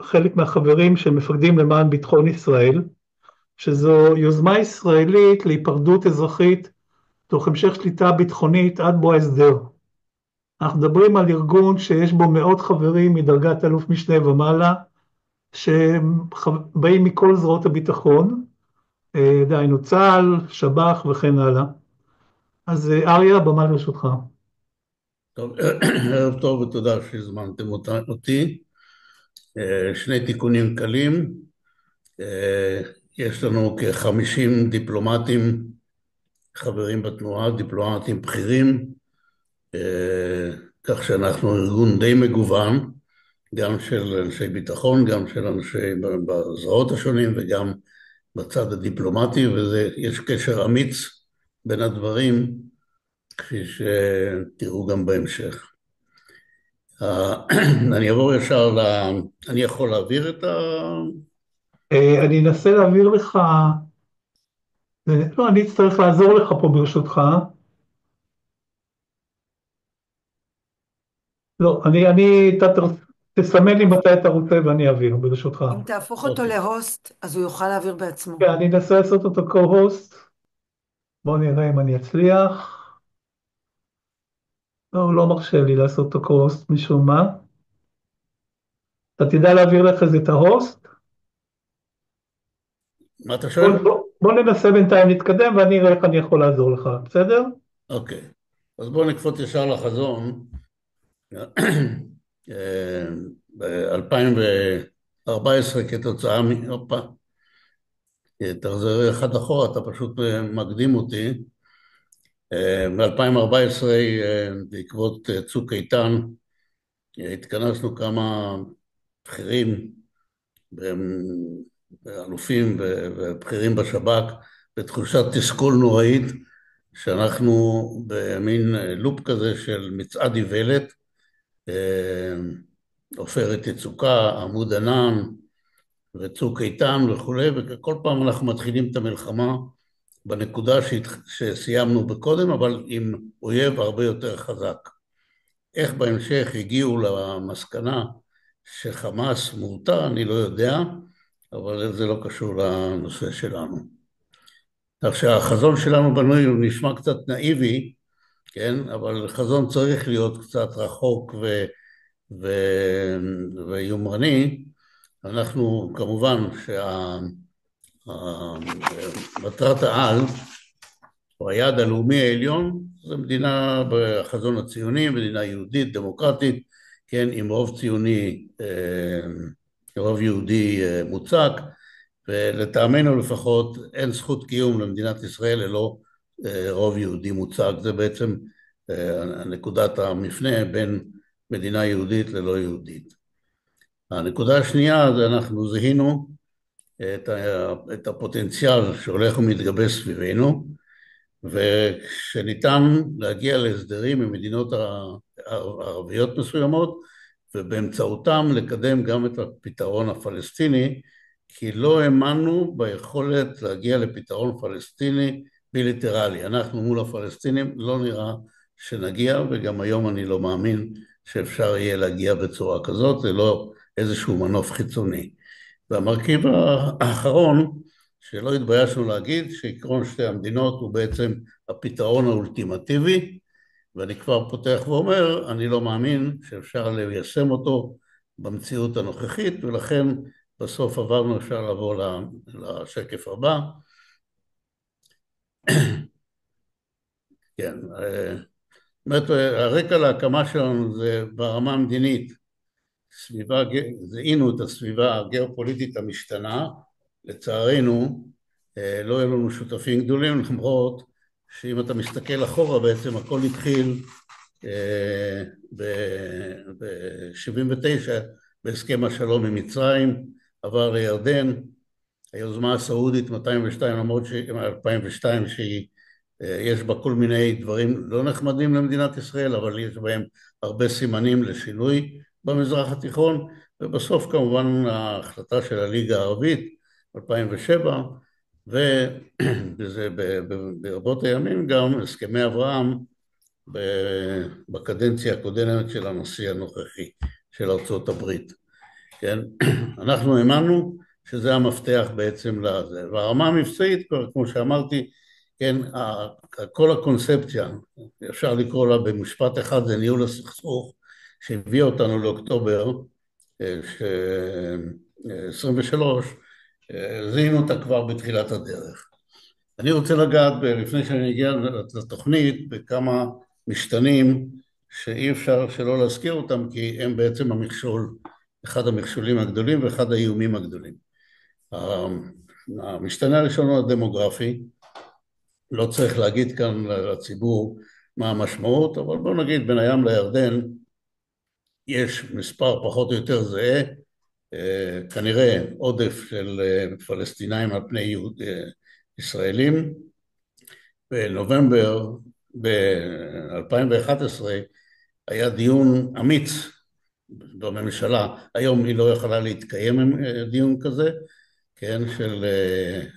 חלק מהחברים של מפקדים למען ביטחון ישראל, שזו יוזמה ישראלית להיפרדות אזרחית תוך המשך שליטה ביטחונית עד בוא ההסדר. אנחנו מדברים על ארגון שיש בו מאות חברים מדרגת אלוף משנה ומעלה, שבאים מכל זרועות הביטחון, דהיינו צה"ל, שב"ח וכן הלאה. אז אריה, הבמה לרשותך. טוב, ערב טוב ותודה שהזמנתם אותי. שני תיקונים קלים. יש לנו כ-50 דיפלומטים חברים בתנועה, דיפלומטים בכירים, כך שאנחנו ארגון די מגוון, גם של אנשי ביטחון, גם של אנשי בזרועות השונים וגם בצד הדיפלומטי, ויש קשר אמיץ בין הדברים, כפי שתראו גם בהמשך. אני אעבור ישר אני יכול להעביר את אני אנסה להעביר לך, לא, אני אצטרך לעזור לך פה ברשותך. לא, תסמן לי מתי אתה רוצה ואני אעביר ברשותך. אם תהפוך אותו להוסט, אז הוא יוכל להעביר בעצמו. כן, אני אנסה לעשות אותו co-host. בואו נראה אם אני אצליח. לא, הוא לא מרשה לי לעשות אותו co-host משום מה. אתה תדע להעביר לך את ההוסט? מה אתה שואל? בוא ננסה בינתיים להתקדם ואני אראה איך אני יכול לעזור לך, בסדר? אוקיי, אז בואו נקפוץ ישר לחזון. ב-2014 כתוצאה תחזרי אחד אחורה, אתה פשוט מקדים אותי. ב-2014 בעקבות צוק איתן התכנסנו כמה בכירים, אלופים ובכירים בשב"כ, בתחושת תסכול נוראית, שאנחנו במין לופ כזה של מצעד איוולת, עופרת יצוקה, עמוד ענן וצוק איתן וכולי, וכל פעם אנחנו מתחילים את המלחמה בנקודה שסיימנו בקודם, אבל עם אויב הרבה יותר חזק. איך בהמשך הגיעו למסקנה שחמאס מורתע, אני לא יודע, אבל זה לא קשור לנושא שלנו. כך שהחזון שלנו בנוי הוא נשמע קצת נאיבי, כן? אבל חזון צריך להיות קצת רחוק ויומרני. אנחנו כמובן שמטרת העל, או היעד הלאומי העליון, זה מדינה בחזון הציוני, מדינה יהודית, דמוקרטית, כן, עם רוב ציוני, רוב יהודי מוצק, ולטעמנו לפחות אין זכות קיום למדינת ישראל ללא רוב יהודי מוצק. זה בעצם נקודת המפנה בין מדינה יהודית ללא יהודית. הנקודה השנייה זה אנחנו זיהינו את הפוטנציאל שהולך ומתגבש סביבנו, ושניתן להגיע להסדרים עם מדינות ערביות מסוימות, ובאמצעותם לקדם גם את הפתרון הפלסטיני, כי לא האמנו ביכולת להגיע לפתרון פלסטיני בילטרלי. אנחנו מול הפלסטינים לא נראה שנגיע, וגם היום אני לא מאמין שאפשר יהיה להגיע בצורה כזאת, זה לא איזשהו מנוף חיצוני. והמרכיב האחרון, שלא התביישנו להגיד, שעקרון שתי המדינות הוא בעצם הפתרון האולטימטיבי, ואני כבר פותח ואומר, אני לא מאמין שאפשר ליישם אותו במציאות הנוכחית, ולכן בסוף עברנו, אפשר לעבור לשקף הבא. כן, באמת, הרקע להקמה שלנו זה ברמה המדינית, זיהינו את הסביבה הגיאופוליטית המשתנה, לצערנו לא היו לנו שותפים גדולים, למרות שאם אתה מסתכל אחורה בעצם הכל התחיל ב-79 בהסכם השלום עם מצרים, עבר לירדן, היוזמה הסעודית 202, למרות ש-2002 שיש בה כל מיני דברים לא נחמדים למדינת ישראל, אבל יש בהם הרבה סימנים לשינוי במזרח התיכון, ובסוף כמובן ההחלטה של הליגה הערבית 2007, וזה ברבות הימים גם הסכמי אברהם בקדנציה הקודמת של הנשיא הנוכחי של ארצות הברית. כן? אנחנו האמנו שזה המפתח בעצם לזה. והרמה המבצעית, כמו שאמרתי, כן, כל הקונספציה, אפשר לקרוא לה במשפט אחד, זה ניהול הסכסוך, שהביא אותנו לאוקטובר 23, זיהינו אותה כבר בתחילת הדרך. אני רוצה לגעת, לפני שאני אגיע לתוכנית, בכמה משתנים שאי אפשר שלא להזכיר אותם, כי הם בעצם המכשול, אחד המכשולים הגדולים ואחד האיומים הגדולים. המשתנה הראשון הוא הדמוגרפי, לא צריך להגיד כאן לציבור מה המשמעות, אבל בואו נגיד בין הים לירדן, יש מספר פחות או יותר זהה, כנראה עודף של פלסטינאים על פני ישראלים. בנובמבר ב-2011 היה דיון אמיץ בממשלה, היום היא לא יכולה להתקיים עם דיון כזה, כן, של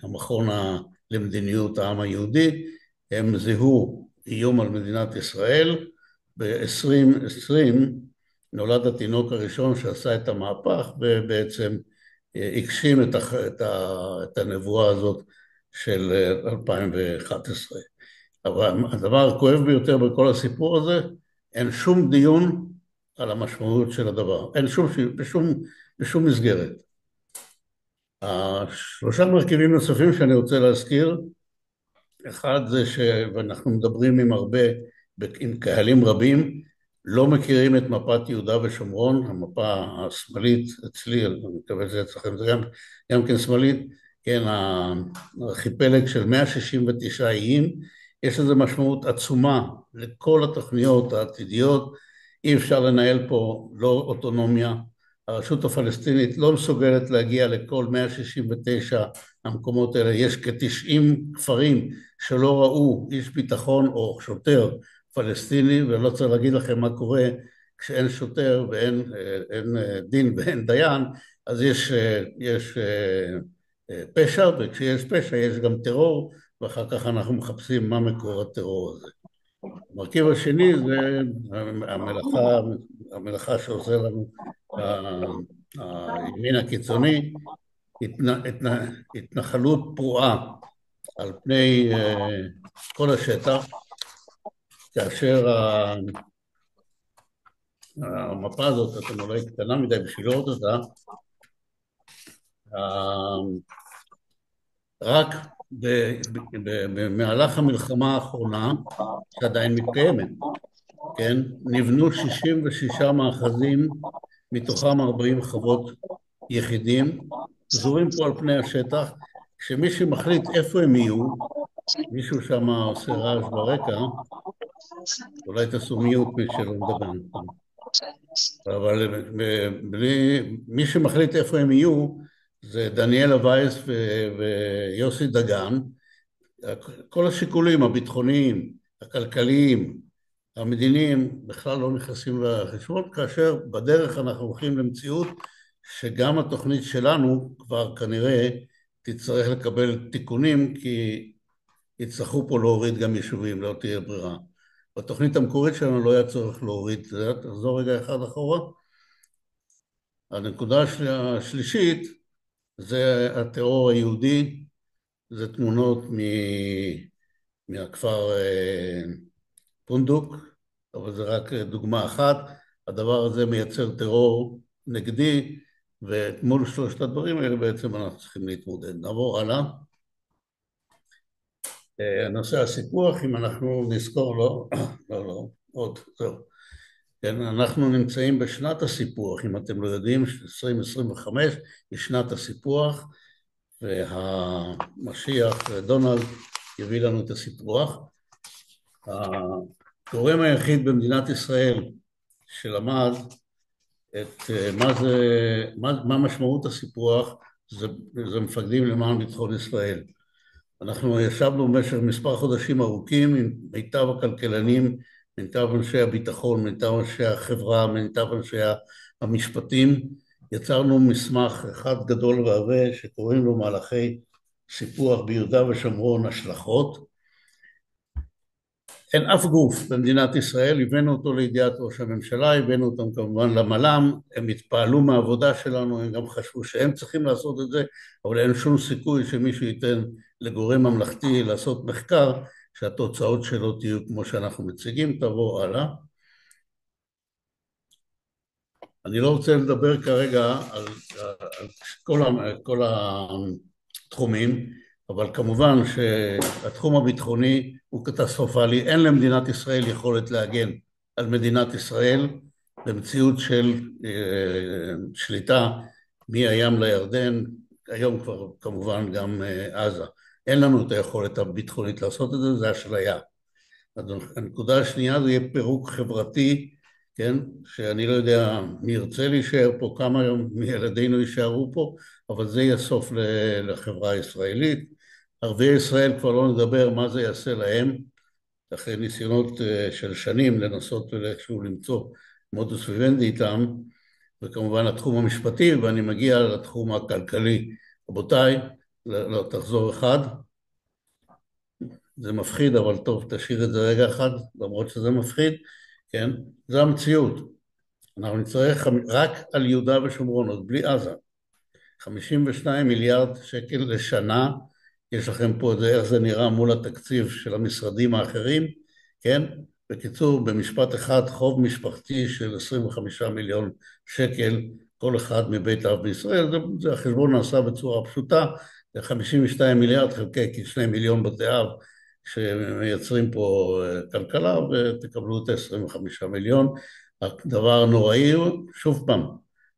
המכון למדיניות העם היהודי, הם זיהו איום על מדינת ישראל. ב-2020 נולד התינוק הראשון שעשה את המהפך, ובעצם הגשים את הנבואה הזאת של 2011. אבל הדבר הכואב ביותר בכל הסיפור הזה, אין שום דיון על המשמעות של הדבר, אין בשום מסגרת. השלושה מרכיבים נוספים שאני רוצה להזכיר, אחד זה שאנחנו מדברים עם קהלים רבים, לא מכירים את מפת יהודה ושומרון, המפה השמאלית אצלי, אני מקווה שזה אצלכם, זה גם כן שמאלית, כן, הארכיפלג של 169 איים, יש לזה משמעות עצומה לכל התוכניות העתידיות, אי אפשר לנהל פה לא אוטונומיה, הרשות הפלסטינית לא מסוגלת להגיע לכל 169 המקומות האלה, יש כ-90 כפרים שלא ראו איש ביטחון או שוטר פלסטיני, ואני לא צריך להגיד לכם מה קורה כשאין שוטר ואין דין ואין דיין, אז יש פשע, וכשיש פשע יש גם טרור, ואחר כך אנחנו מחפשים מה מקור הטרור הזה. המרכיב השני זה המלאכה שעושה לנו הימין הקיצוני, התנחלות פרועה על פני כל השטח, כאשר המפה הזאת, אתם אולי קטנה מדי בשביל לראות אותה, רק במהלך המלחמה האחרונה, שעדיין מתקיימת, כן? נבנו 66 מאחזים, מתוכם 40 חוות יחידים, פזורים פה על פני השטח, כשמי שמחליט איפה הם יהיו, מישהו שם עושה רעש ברקע, אולי תעשו מיוט מי שלא מדבר. אבל מי שמחליט איפה הם יהיו, זה דניאלה וייס ויוסי דגן. כל השיקולים הביטחוניים, הכלכליים, המדיניים, בכלל לא נכנסים לחשבון, כאשר בדרך אנחנו הולכים למציאות שגם התוכנית שלנו כבר כנראה תצטרך לקבל תיקונים, כי יצטרכו פה להוריד גם יישובים, לא תהיה ברירה. בתוכנית המקורית שלנו לא היה צורך להוריד, תחזור רגע אחד אחורה. הנקודה השלישית זה הטרור היהודי, זה תמונות מהכפר פונדוק, אבל זה רק דוגמה אחת. הדבר הזה מייצר טרור נגדי, ומול שלושת הדברים האלה בעצם אנחנו צריכים להתמודד. נעבור הלאה. נושא הסיפוח, אם אנחנו נזכור, לא, עוד, זהו. כן, אנחנו נמצאים בשנת הסיפוח, אם אתם לא יודעים, 2025 היא שנת הסיפוח, והמשיח דונלד יביא לנו את הסיפוח. הגורם היחיד במדינת ישראל שלמד את מה משמעות הסיפוח, זה מפקדים למען ביטחון ישראל. אנחנו ישבנו במשך מספר חודשים ארוכים עם מיטב הכלכלנים, מיטב אנשי הביטחון, מיטב אנשי החברה, מיטב אנשי המשפטים. יצרנו מסמך אחד גדול ועבה שקוראים לו מהלכי סיפוח ביהודה ושומרון השלכות. אין אף גוף במדינת ישראל, הבאנו אותו לידיעת ראש הממשלה, הבאנו אותם כמובן למל"ם, הם התפעלו מהעבודה שלנו, הם גם חשבו שהם צריכים לעשות את זה, אבל אין שום סיכוי שמישהו ייתן לגורם ממלכתי לעשות מחקר, שהתוצאות שלו תהיו כמו שאנחנו מציגים. תעבור הלאה. אני לא רוצה לדבר כרגע על כל התחומים, אבל כמובן שהתחום הביטחוני הוא קטסטרופלי, אין למדינת ישראל יכולת להגן על מדינת ישראל במציאות של שליטה מהים לירדן, היום כבר כמובן גם עזה. אין לנו את היכולת הביטחונית לעשות את זה, זה אשליה. הנקודה השנייה זה יהיה פירוק חברתי, כן? שאני לא יודע מי ירצה להישאר פה, כמה מילדינו יישארו פה, אבל זה יהיה סוף לחברה הישראלית. ערביי ישראל כבר לא נדבר מה זה יעשה להם, אחרי ניסיונות של שנים לנסות ולאיכשהו למצוא מודוס ויבנדי איתם, וכמובן התחום המשפטי, ואני מגיע לתחום הכלכלי. רבותיי, לא תחזור אחד, זה מפחיד, אבל טוב, תשאיר את זה רגע אחד, למרות שזה מפחיד, כן? זה המציאות. אנחנו נצטרך רק על יהודה ושומרון, עוד בלי עזה, 52 מיליארד שקל לשנה, יש לכם פה איך זה נראה מול התקציב של המשרדים האחרים, כן? בקיצור, במשפט אחד, חוב משפחתי של 25 מיליון שקל, כל אחד מבית אב בישראל, זה החשבון נעשה בצורה פשוטה, זה 52 מיליארד חלקי כ2 מיליון בתי אב, שמייצרים פה כלכלה, ותקבלו את ה-25 מיליון. הדבר הנוראי הוא, שוב פעם,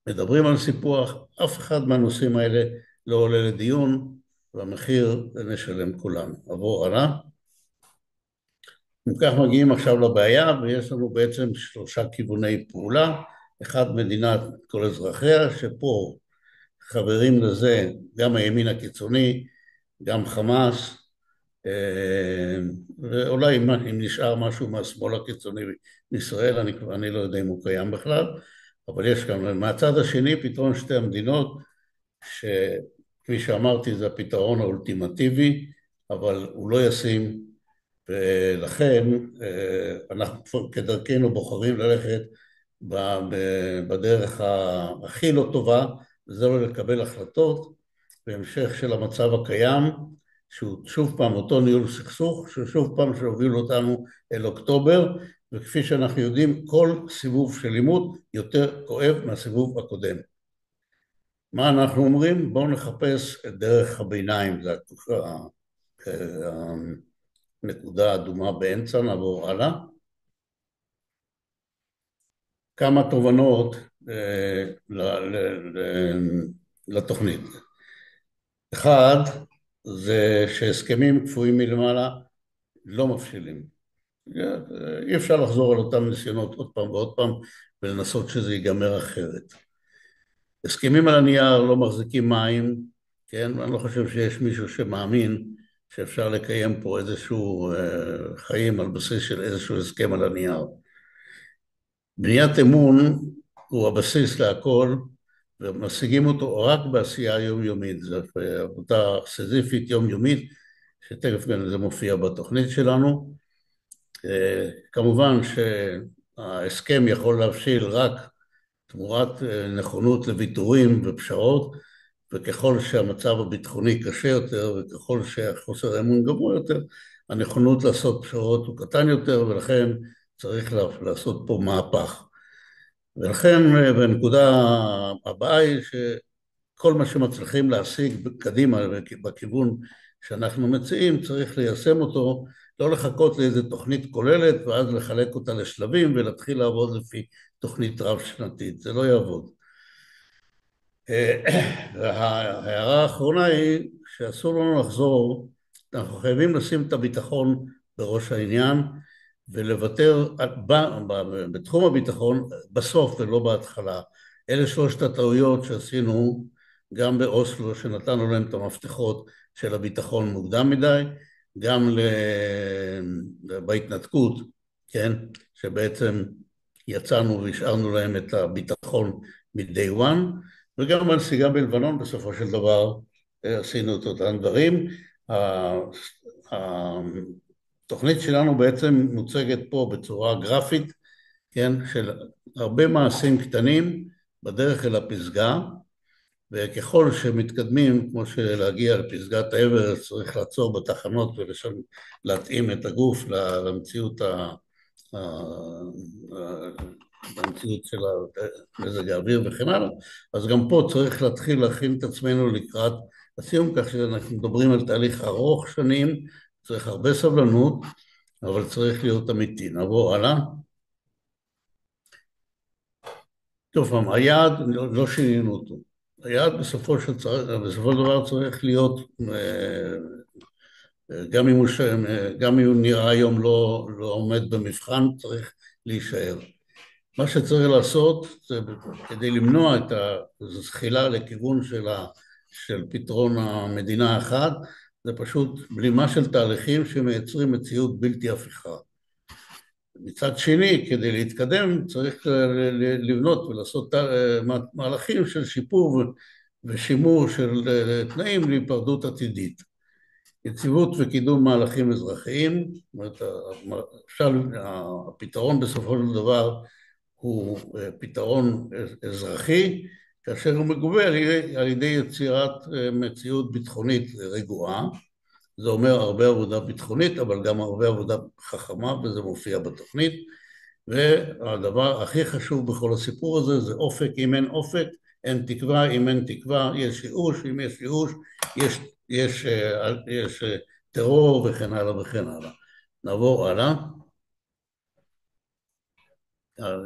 מדברים על סיפוח, אף אחד מהנושאים האלה לא עולה לדיון, והמחיר נשלם כולנו. עבור הלאה. אם כך מגיעים עכשיו לבעיה, ויש לנו בעצם 3 כיווני פעולה. אחד, מדינת כל אזרחיה, שפה חברים לזה גם הימין הקיצוני, גם חמאס, ואולי אם נשאר משהו מהשמאל הקיצוני בישראל, אני לא יודע אם הוא קיים בכלל, אבל יש גם מהצד השני פתרון 2 המדינות, שכפי שאמרתי זה הפתרון האולטימטיבי, אבל הוא לא ישים, ולכן אנחנו כדרכנו בוחרים ללכת בדרך הכי לא טובה, וזה לא לקבל החלטות בהמשך של המצב הקיים, שהוא שוב פעם אותו ניהול סכסוך, ששוב פעם שהוביל אותנו אל אוקטובר, וכפי שאנחנו יודעים, כל סיבוב של לימוד יותר כואב מהסיבוב הקודם. מה אנחנו אומרים? בואו נחפש את דרך הביניים, זה הנקודה האדומה באמצע, נעבור הלאה. כמה תובנות לתוכנית. אחד, זה שהסכמים קפואים מלמעלה לא מבשילים. אי אפשר לחזור על אותם ניסיונות עוד פעם ועוד פעם ולנסות שזה ייגמר אחרת. הסכמים על הנייר לא מחזיקים מים, כן? אני לא חושב שיש מישהו שמאמין שאפשר לקיים פה איזשהו חיים על בסיס של איזשהו הסכם על הנייר. בניית אמון הוא הבסיס להכל, ומשיגים אותו רק בעשייה יומיומית, זו עבודה סיזיפית יומיומית, שתכף גם זה מופיע בתוכנית שלנו. כמובן שההסכם יכול להבשיל רק תמורת נכונות לוויתורים ופשרות, וככל שהמצב הביטחוני קשה יותר, וככל שהחוסר האמון גבוה יותר, הנכונות לעשות פשרות הוא קטן יותר, ולכן צריך לעשות פה מהפך. ולכן בנקודה הבאה היא שכל מה שמצליחים להשיג קדימה בכיוון שאנחנו מציעים, צריך ליישם אותו, לא לחכות לאיזו תוכנית כוללת ואז לחלק אותה לשלבים ולהתחיל לעבוד לפי תוכנית רב שנתית, זה לא יעבוד. וההערה האחרונה היא שאסור לנו לחזור, אנחנו חייבים לשים את הביטחון בראש העניין, ולוותר בתחום הביטחון בסוף ולא בהתחלה. אלה 3 הטעויות שעשינו גם באוסלו, שנתנו להם את המפתחות של הביטחון מוקדם מדי, גם בהתנתקות, כן, שבעצם יצאנו והשארנו להם את הביטחון מ-day one, וגם בנסיגה בלבנון בסופו של דבר עשינו את אותם דברים. התוכנית שלנו בעצם מוצגת פה בצורה גרפית, כן, של הרבה מעשים קטנים בדרך אל הפסגה, וככל שמתקדמים, כמו שלהגיע לפסגת האברסט, צריך לעצור בתחנות ולהתאים את הגוף למציאות במציאות של מזג האוויר וכן הלאה, אז גם פה צריך להתחיל להכין את עצמנו לקראת הסיום, כך שאנחנו מדברים על תהליך ארוך שנים, צריך הרבה סבלנות, אבל צריך להיות אמיתי. נעבור הלאה. טוב פעם, היעד, לא שינינו אותו. היעד בסופו של דבר צריך להיות, גם אם הוא נראה היום לא עומד במבחן, צריך להישאר. מה שצריך לעשות, זה כדי למנוע את הזחילה לכיוון של פתרון המדינה האחת, זה פשוט בלימה של תהליכים שמייצרים מציאות בלתי הפיכה. מצד שני, כדי להתקדם צריך לבנות ולעשות מהלכים של שיפור ושימור של תנאים להיפרדות עתידית. יציבות וקידום מהלכים אזרחיים, זאת אומרת, הפתרון בסופו של דבר הוא פתרון אזרחי, כאשר הוא מגובה על ידי יצירת מציאות ביטחונית רגועה. זה אומר הרבה עבודה ביטחונית, אבל גם הרבה עבודה חכמה, וזה מופיע בתוכנית. והדבר הכי חשוב בכל הסיפור הזה, זה אופק. אם אין אופק, אין תקווה. אם אין תקווה, יש ייאוש. אם יש ייאוש, יש טרור וכן הלאה וכן הלאה. נעבור הלאה.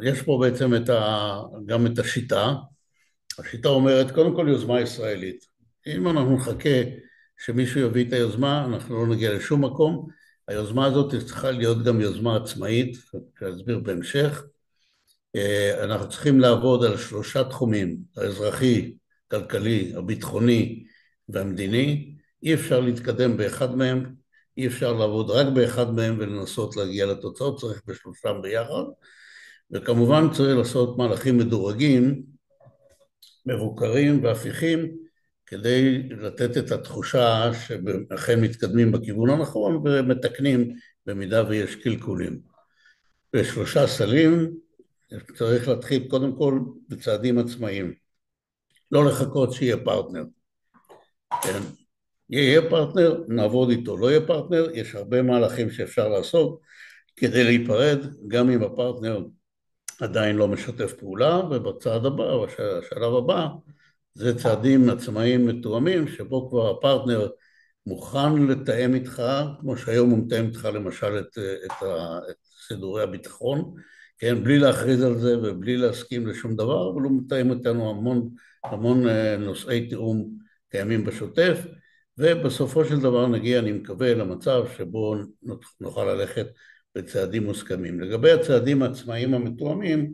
יש פה בעצם גם את השיטה. השיטה אומרת, קודם כל יוזמה ישראלית. אם אנחנו נחכה שמישהו יביא את היוזמה, אנחנו לא נגיע לשום מקום, היוזמה הזאת צריכה להיות גם יוזמה עצמאית, שאסביר בהמשך. אנחנו צריכים לעבוד על 3 תחומים, האזרחי, כלכלי, הביטחוני והמדיני. אי אפשר להתקדם באחד מהם, אי אפשר לעבוד רק באחד מהם ולנסות להגיע לתוצאות, צריך בשלושתם ביחד. וכמובן צריך לעשות מהלכים מדורגים, מבוקרים והפיכים, כדי לתת את התחושה שאכן מתקדמים בכיוון הנכון ומתקנים במידה ויש קלקולים. ב3 סלים צריך להתחיל קודם כל בצעדים עצמאיים, לא לחכות שיהיה פרטנר. כן. יהיה פרטנר, נעבוד איתו, לא יהיה פרטנר, יש הרבה מהלכים שאפשר לעשות כדי להיפרד, גם אם הפרטנר עדיין לא משתף פעולה, ובצעד הבא, או השלב הבא, זה צעדים עצמאיים מתואמים, שבו כבר הפרטנר מוכן לתאם איתך, כמו שהיום הוא מתאם איתך למשל את סידורי הביטחון, כן, בלי להכריז על זה ובלי להסכים לשום דבר, אבל הוא מתאם איתנו המון נושאי תיאום קיימים בשוטף, ובסופו של דבר נגיע, אני מקווה, למצב שבו נוכל ללכת בצעדים מוסכמים. לגבי הצעדים העצמאיים המתואמים,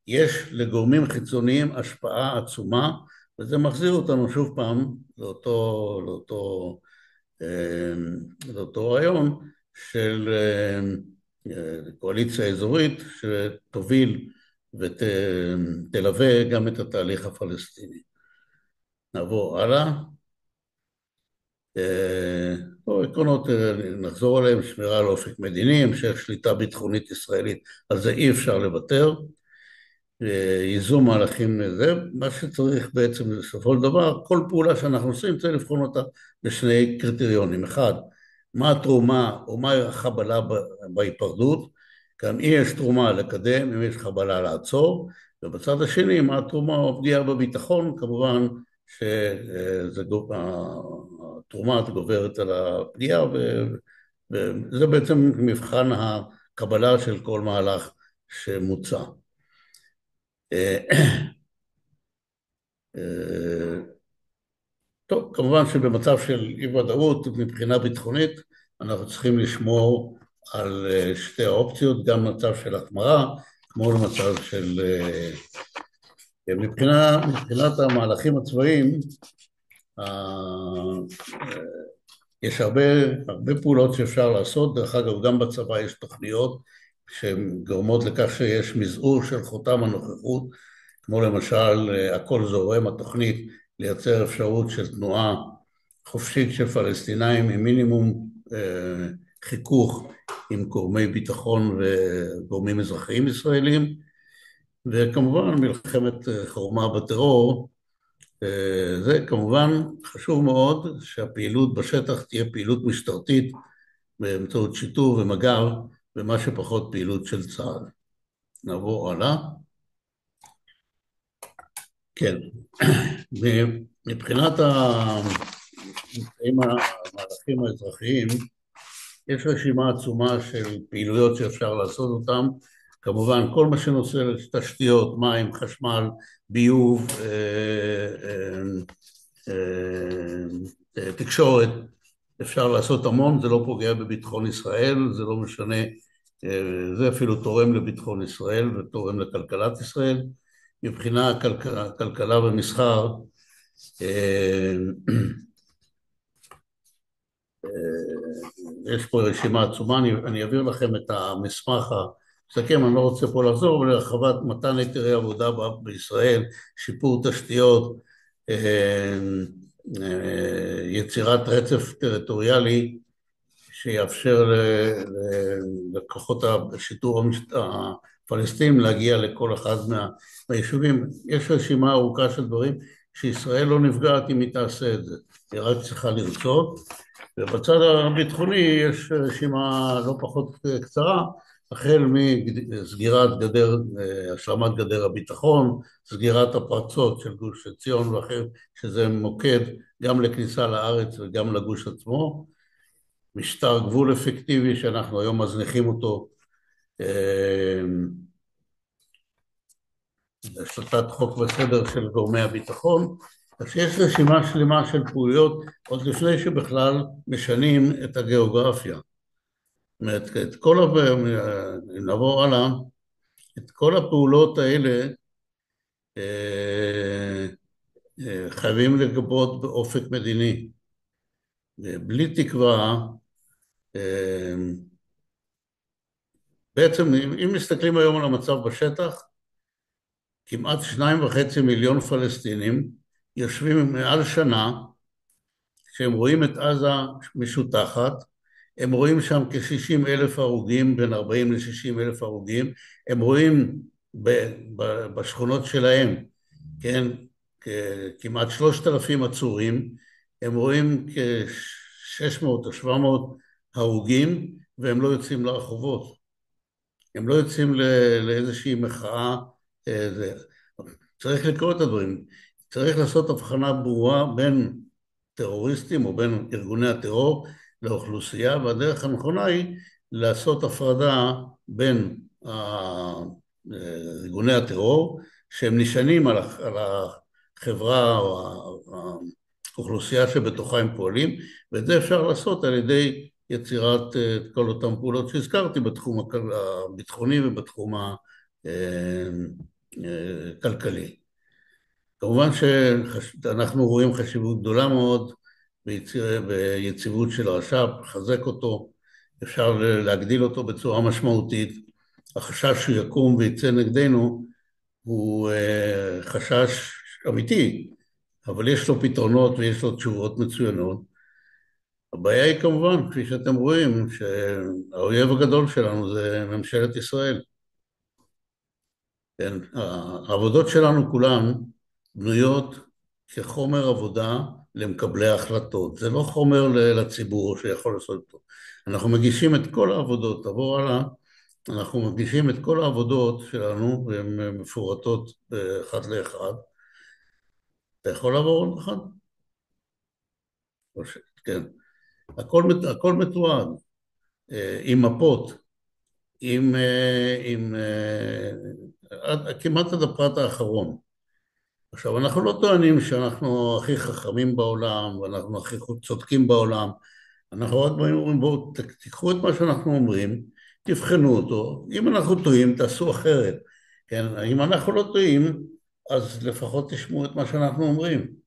יש לגורמים חיצוניים השפעה עצומה, וזה מחזיר אותנו שוב פעם לאותו רעיון של קואליציה אזורית שתוביל ותלווה גם את התהליך הפלסטיני. נעבור הלאה. עקרונות נחזור עליהם, שמירה על אופק מדיני, המשך שליטה ביטחונית ישראלית, על זה אי אפשר לוותר, ייזום מהלכים לזה, מה שצריך בעצם בסופו של דבר, כל פעולה שאנחנו עושים צריך לבחון אותה בשני קריטריונים. אחד, מה התרומה או מה החבלה בהיפרדות, כאן יש תרומה לקדם, אם יש חבלה לעצור, ובצד השני, מה התרומה או הפגיעה בביטחון, כמובן שהתרומה גוברת על הפגיעה, וזה בעצם מבחן הקבלה של כל מהלך שמוצע. טוב, כמובן שבמצב של אי ודאות מבחינה ביטחונית, אנחנו צריכים לשמור על 2 האופציות, גם מצב של החמרה, כמו למצב של... מבחינת המהלכים הצבאיים, יש הרבה פעולות שאפשר לעשות, דרך אגב גם בצבא יש תוכניות שגורמות לכך שיש מזעור של חותם הנוכחות, כמו למשל הכל זורם, התוכנית לייצר אפשרות של תנועה חופשית של פלסטינאים עם מינימום חיכוך עם גורמי ביטחון וגורמים אזרחיים ישראלים, וכמובן מלחמת חורמה בטרור. זה כמובן חשוב מאוד שהפעילות בשטח תהיה פעילות משטרתית באמצעות שיטור ומג"ב, ומה שפחות פעילות של צה"ל. נעבור הלאה. כן, מבחינת המהלכים האזרחיים, יש רשימה עצומה של פעילויות שאפשר לעשות אותן, כמובן כל מה שנושא לתשתיות, מים, חשמל, ביוב, תקשורת, אפשר לעשות המון, זה לא פוגע בביטחון ישראל, זה לא משנה, זה אפילו תורם לביטחון ישראל ותורם לכלכלת ישראל. מבחינה כלכלה ומסחר, יש פה רשימה עצומה, אני אעביר לכם את המסמך המסכם, אני לא רוצה פה לחזור, אבל להרחבת מתן היתרי עבודה בישראל, שיפור תשתיות, יצירת רצף טריטוריאלי שיאפשר לכוחות השיטור הפלסטינים להגיע לכל אחד מהיישובים. יש רשימה ארוכה של דברים שישראל לא נפגעת אם היא תעשה את זה, היא רק צריכה לרצות. ובצד הביטחוני יש רשימה לא פחות קצרה, החל מסגירת גדר, השלמת גדר הביטחון, סגירת הפרצות של גוש עציון ואחר, שזה מוקד גם לכניסה לארץ וגם לגוש עצמו, משטר גבול אפקטיבי שאנחנו היום מזניחים אותו, השלטת חוק וסדר של גורמי הביטחון, אז יש רשימה שלמה של פעולות עוד לפני שבכלל משנים את הגיאוגרפיה. אומרת, אם נעבור הלאה, את כל הפעולות האלה חייבים לגבות באופק מדיני. בלי תקווה, בעצם אם מסתכלים היום על המצב בשטח, כמעט 2.5 מיליון פלסטינים יושבים מעל שנה, כשהם רואים את עזה משותחת, הם רואים שם כ-60,000 הרוגים, בין 40 ל-60,000 הרוגים, הם רואים בשכונות שלהם, כן, כמעט 3,000 עצורים, הם רואים כ-600 או 700 הרוגים, והם לא יוצאים לרחובות. הם לא יוצאים לאיזושהי מחאה. צריך לקרוא את הדברים. צריך לעשות הבחנה ברורה בין טרוריסטים או בין ארגוני הטרור לאוכלוסייה, והדרך הנכונה היא לעשות הפרדה בין ארגוני הטרור, שהם נשענים על החברה או האוכלוסייה שבתוכה הם פועלים, ואת זה אפשר לעשות על ידי יצירת כל אותם פעולות שהזכרתי בתחום הביטחוני ובתחום הכלכלי. כמובן שאנחנו רואים חשיבות גדולה מאוד ביציבות של הרש"פ, לחזק אותו, אפשר להגדיל אותו בצורה משמעותית. החשש שהוא יקום ויצא נגדנו הוא חשש אמיתי, אבל יש לו פתרונות ויש לו תשובות מצוינות. הבעיה היא כמובן, כפי שאתם רואים, שהאויב הגדול שלנו זה ממשלת ישראל. כן, העבודות שלנו כולן בנויות כחומר עבודה למקבלי ההחלטות. זה לא חומר לציבור שיכול לעשות אותו. אנחנו מגישים את כל העבודות, עבור הלאה, אנחנו מגישים את כל העבודות שלנו, והן מפורטות אחד לאחד. אתה יכול לעבור עוד אחד? כן. הכל מתועד, עם מפות, כמעט עד הפרט האחרון. עכשיו, אנחנו לא טוענים שאנחנו הכי חכמים בעולם, ואנחנו הכי צודקים בעולם, אנחנו רק אומרים, בואו תיקחו את מה שאנחנו אומרים, תבחנו אותו, אם אנחנו טועים, תעשו אחרת. כן? אם אנחנו לא טועים, אז לפחות תשמעו את מה שאנחנו אומרים.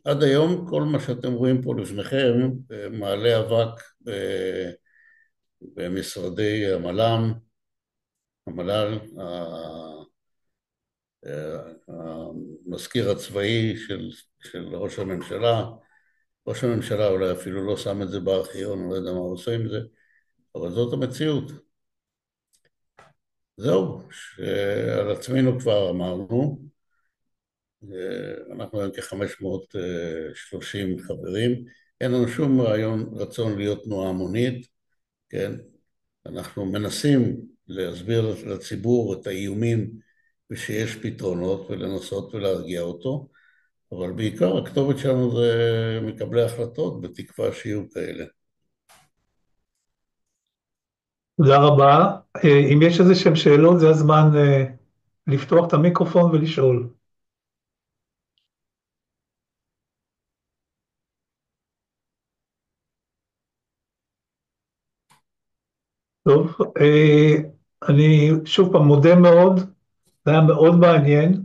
עד היום, כל מה שאתם רואים פה לפניכם, מעלה אבק במשרדי המל"ל, המזכיר הצבאי של ראש הממשלה. ראש הממשלה אולי אפילו לא שם את זה בארכיון, אני לא יודע מה הוא עושה עם זה, אבל זאת המציאות. זהו, שעל עצמנו כבר אמרנו, אנחנו היום כ-530 חברים, אין לנו שום רצון להיות תנועה המונית, כן? אנחנו מנסים להסביר לציבור את האיומים ושיש פתרונות ולנסות ולהרגיע אותו, אבל בעיקר הכתובת שלנו זה מקבלי החלטות, בתקווה שיהיו כאלה. תודה רבה. אם יש איזה שהם שאלות, זה הזמן לפתוח את המיקרופון ולשאול. טוב, אני שוב פעם מודה מאוד, זה היה מאוד מעניין.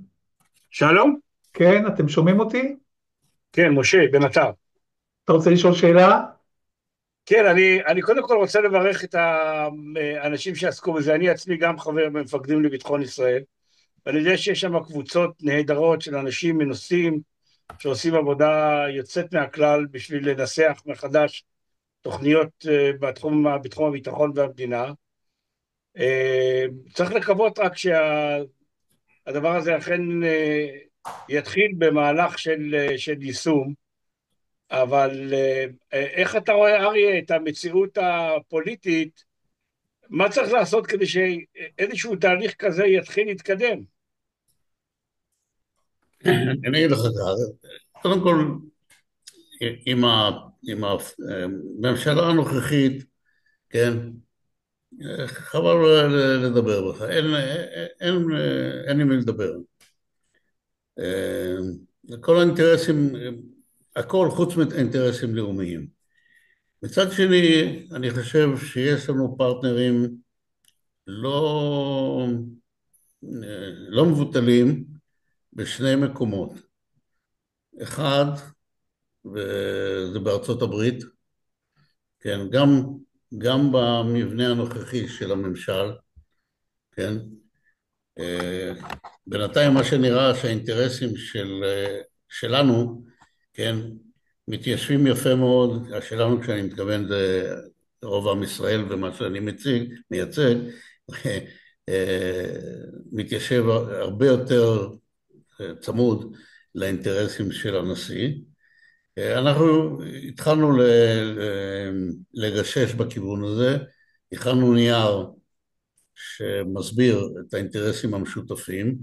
שלום? כן, אתם שומעים אותי? כן, משה, בן עטר. אתה רוצה לשאול שאלה? כן, אני קודם כל רוצה לברך את האנשים שעסקו בזה. אני עצמי גם חבר במפקדים לביטחון ישראל, ואני יודע שיש שם קבוצות נהדרות של אנשים מנוסים, שעושים עבודה יוצאת מהכלל בשביל לנסח מחדש תוכניות בתחום הביטחון והמדינה. צריך לקוות רק שהדבר הזה אכן יתחיל במהלך של יישום, אבל איך אתה רואה, אריה, את המציאות הפוליטית, מה צריך לעשות כדי שאיזשהו תהליך כזה יתחיל להתקדם? אני אגיד לך, קודם כל, עם הממשלה הנוכחית, כן, חבל לדבר בך, אין עם מי לדבר. כל האינטרסים, הכל חוץ מאינטרסים לאומיים. מצד שני, אני חושב שיש לנו פרטנרים לא, לא מבוטלים בשני מקומות. אחד, וזה בארצות הברית, כן, גם במבנה הנוכחי של הממשל, כן, בינתיים מה שנראה שהאינטרסים שלנו, כן, מתיישבים יפה מאוד, שלנו כשאני מתכוון זה רוב עם ישראל ומה שאני מייצג, מתיישב הרבה יותר צמוד לאינטרסים של הנשיא. אנחנו התחלנו לגשש בכיוון הזה, הכנו נייר שמסביר את האינטרסים המשותפים,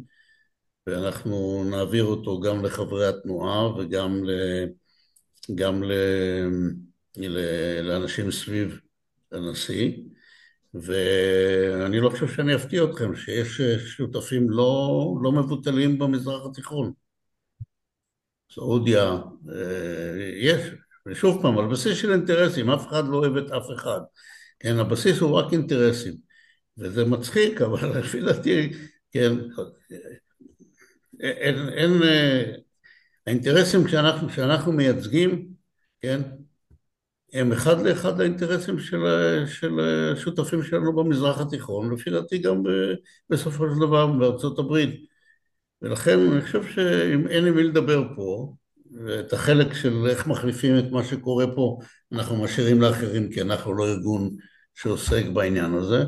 ואנחנו נעביר אותו גם לחברי התנועה וגם גם לאנשים סביב הנשיא, ואני לא חושב שאני אפתיע אתכם שיש שותפים לא מבוטלים במזרח התיכון. סעודיה, יש, ושוב פעם, על בסיס של אינטרסים, אף אחד לא אוהב את אף אחד, כן, הבסיס הוא רק אינטרסים, וזה מצחיק, אבל לפי דעתי, כן, אין, האינטרסים שאנחנו מייצגים, כן, הם אחד לאחד האינטרסים של השותפים שלנו במזרח התיכון, לפי דעתי גם בסופו של דבר בארצות הברית. ולכן אני חושב שאם אין לי מי לדבר פה, ואת החלק של איך מחליפים את מה שקורה פה, אנחנו משאירים לאחרים, כי אנחנו לא ארגון שעוסק בעניין הזה.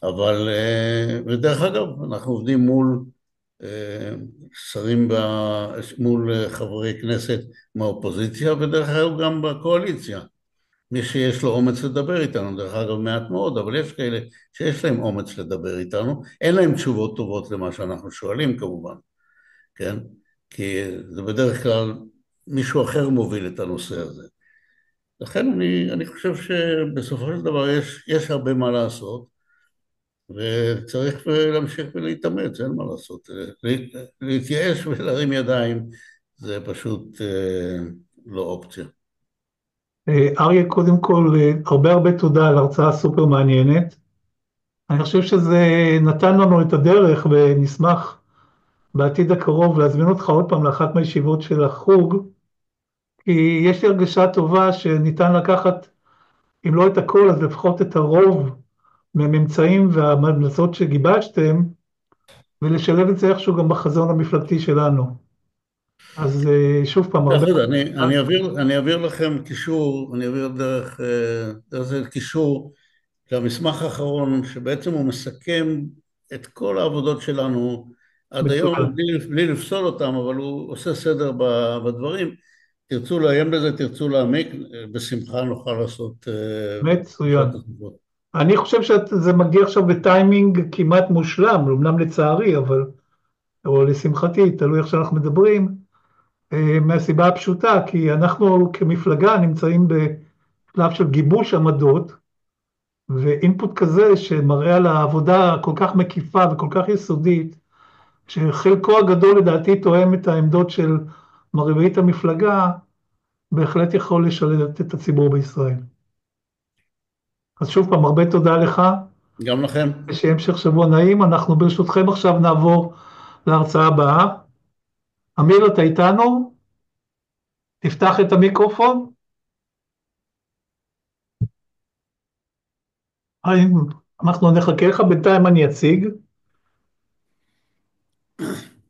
אבל, ודרך אגב, אנחנו עובדים מול שרים, מול חברי כנסת מהאופוזיציה, ודרך אגב גם בקואליציה. מי שיש לו אומץ לדבר איתנו, דרך אגב מעט מאוד, אבל יש כאלה שיש להם אומץ לדבר איתנו, אין להם תשובות טובות למה שאנחנו שואלים כמובן, כן? כי זה בדרך כלל מישהו אחר מוביל את הנושא הזה. לכן אני חושב שבסופו של דבר יש הרבה מה לעשות, וצריך להמשיך ולהתאמץ, אין מה לעשות. להתייאש ולהרים ידיים זה פשוט לא אופציה. אריה, קודם כל, הרבה תודה על הרצאה סופר מעניינת. אני חושב שזה נתן לנו את הדרך, ונשמח בעתיד הקרוב להזמין אותך עוד פעם לאחת מהישיבות של החוג, כי יש לי הרגשה טובה שניתן לקחת, אם לא את הכל, אז לפחות את הרוב מהממצאים וההמלצות שגיבשתם, ולשלב את זה איכשהו גם בחזון המפלגתי שלנו. אז שוב פעם, אני אעביר לכם קישור, אני אעביר דרך זה קישור למסמך האחרון, שבעצם הוא מסכם את כל העבודות שלנו עד היום, בלי לפסול אותם, אבל הוא עושה סדר בדברים. תרצו לעיין בזה, תרצו להעמיק, בשמחה נוכל לעשות... מצוין. אני חושב שזה מגיע עכשיו בטיימינג כמעט מושלם, אמנם לצערי, אבל, או לשמחתי, תלוי איך שאנחנו מדברים, מהסיבה הפשוטה, כי אנחנו כמפלגה נמצאים בשלב של גיבוש עמדות, ואינפוט כזה שמראה על העבודה כל כך מקיפה וכל כך יסודית, שחלקו הגדול לדעתי תואם את העמדות של מרבית המפלגה, בהחלט יכול לשלט את הציבור בישראל. אז שוב פעם, הרבה תודה לך. גם לכם. שיהיה המשך שבוע נעים. אנחנו ברשותכם עכשיו נעבור להרצאה הבאה. אמיר, אתה איתנו? תפתח את המיקרופון. אנחנו נחכה לך, בינתיים אני אציג.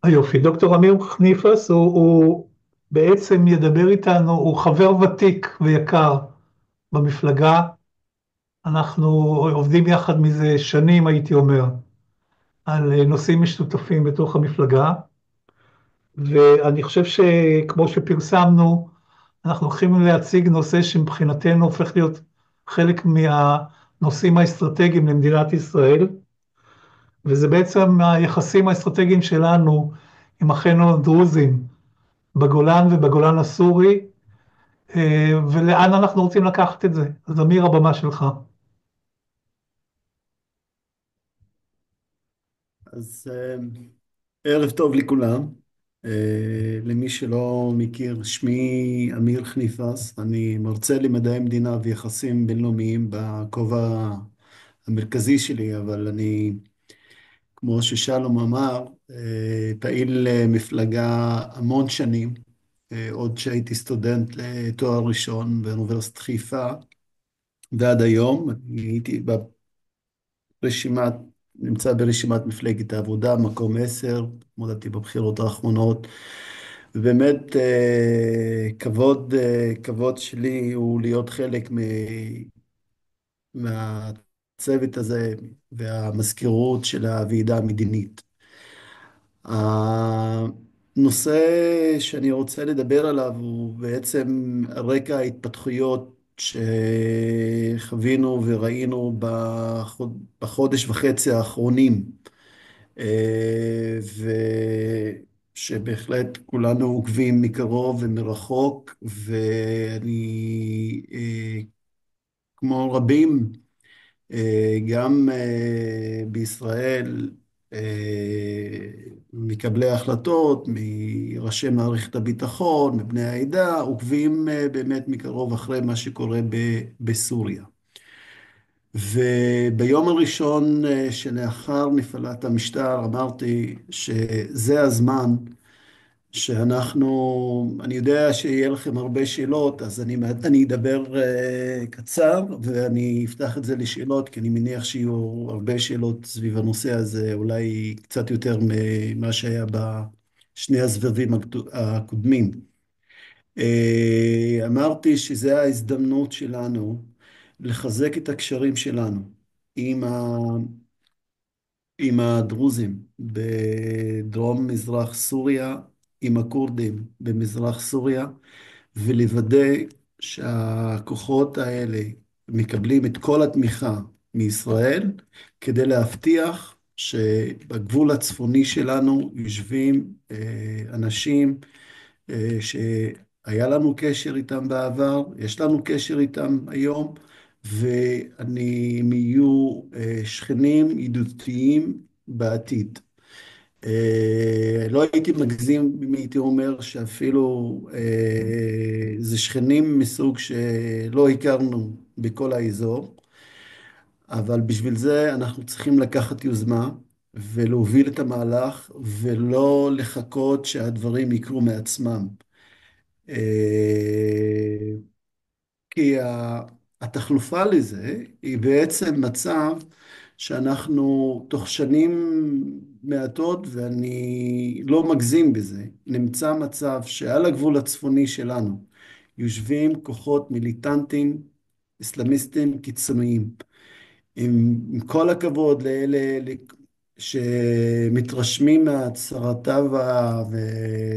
היופי, דוקטור אמיר חניפס הוא בעצם ידבר איתנו, הוא חבר ותיק ויקר במפלגה. אנחנו עובדים יחד מזה שנים, הייתי אומר, על נושאים משותפים בתוך המפלגה, ואני חושב שכמו שפרסמנו, אנחנו הולכים להציג נושא שמבחינתנו הופך להיות חלק מהנושאים האסטרטגיים למדינת ישראל, וזה בעצם היחסים האסטרטגיים שלנו עם אחינו הדרוזים בגולן ובגולן הסורי, ולאן אנחנו רוצים לקחת את זה. אז אמיר, הבמה שלך. אז ערב טוב לכולם. למי שלא מכיר, שמי אמיר חניפס, אני מרצה למדעי המדינה ויחסים בינלאומיים בכובע המרכזי שלי, אבל אני, כמו ששלום אמר, פעיל מפלגה המון שנים, עוד שהייתי סטודנט לתואר ראשון באוניברסיטת חיפה, ועד היום, אני הייתי ברשימת, נמצא ברשימת מפלגת העבודה, מקום 10, התמודדתי בבחירות האחרונות, ובאמת כבוד שלי הוא להיות חלק מהצוות הזה והמזכירות של הוועידה המדינית. הנושא שאני רוצה לדבר עליו הוא בעצם רקע ההתפתחויות שחווינו וראינו בחודש וחצי האחרונים, ושבהחלט כולנו עוקבים מקרוב ומרחוק, ואני, כמו רבים, גם בישראל, מקבלי ההחלטות, מראשי מערכת הביטחון, מבני העדה, עוקבים באמת מקרוב אחרי מה שקורה בסוריה. וביום הראשון שלאחר נפילת המשטר אמרתי שזה הזמן שאנחנו, אני יודע שיהיה לכם הרבה שאלות, אז אני אדבר קצר ואני אפתח את זה לשאלות, כי אני מניח שיהיו הרבה שאלות סביב הנושא הזה, אולי קצת יותר ממה שהיה בשני הסבבים הקודמים. אמרתי שזה ההזדמנות שלנו לחזק את הקשרים שלנו עם עם הדרוזים בדרום מזרח סוריה, עם הכורדים במזרח סוריה, ולוודא שהכוחות האלה מקבלים את כל התמיכה מישראל, כדי להבטיח שבגבול הצפוני שלנו יושבים אנשים שהיה לנו קשר איתם בעבר, יש לנו קשר איתם היום, והם יהיו שכנים ידידותיים בעתיד. לא הייתי מגזים אם הייתי אומר שאפילו זה שכנים מסוג שלא הכרנו בכל האזור, אבל בשביל זה אנחנו צריכים לקחת יוזמה ולהוביל את המהלך ולא לחכות שהדברים יקרו מעצמם. כי התחלופה לזה היא בעצם מצב שאנחנו תוך שנים מעטות, ואני לא מגזים בזה, נמצא מצב שעל הגבול הצפוני שלנו יושבים כוחות מיליטנטים, אסלאמיסטים קיצוניים. עם כל הכבוד לאלה שמתרשמים מהצהרותיו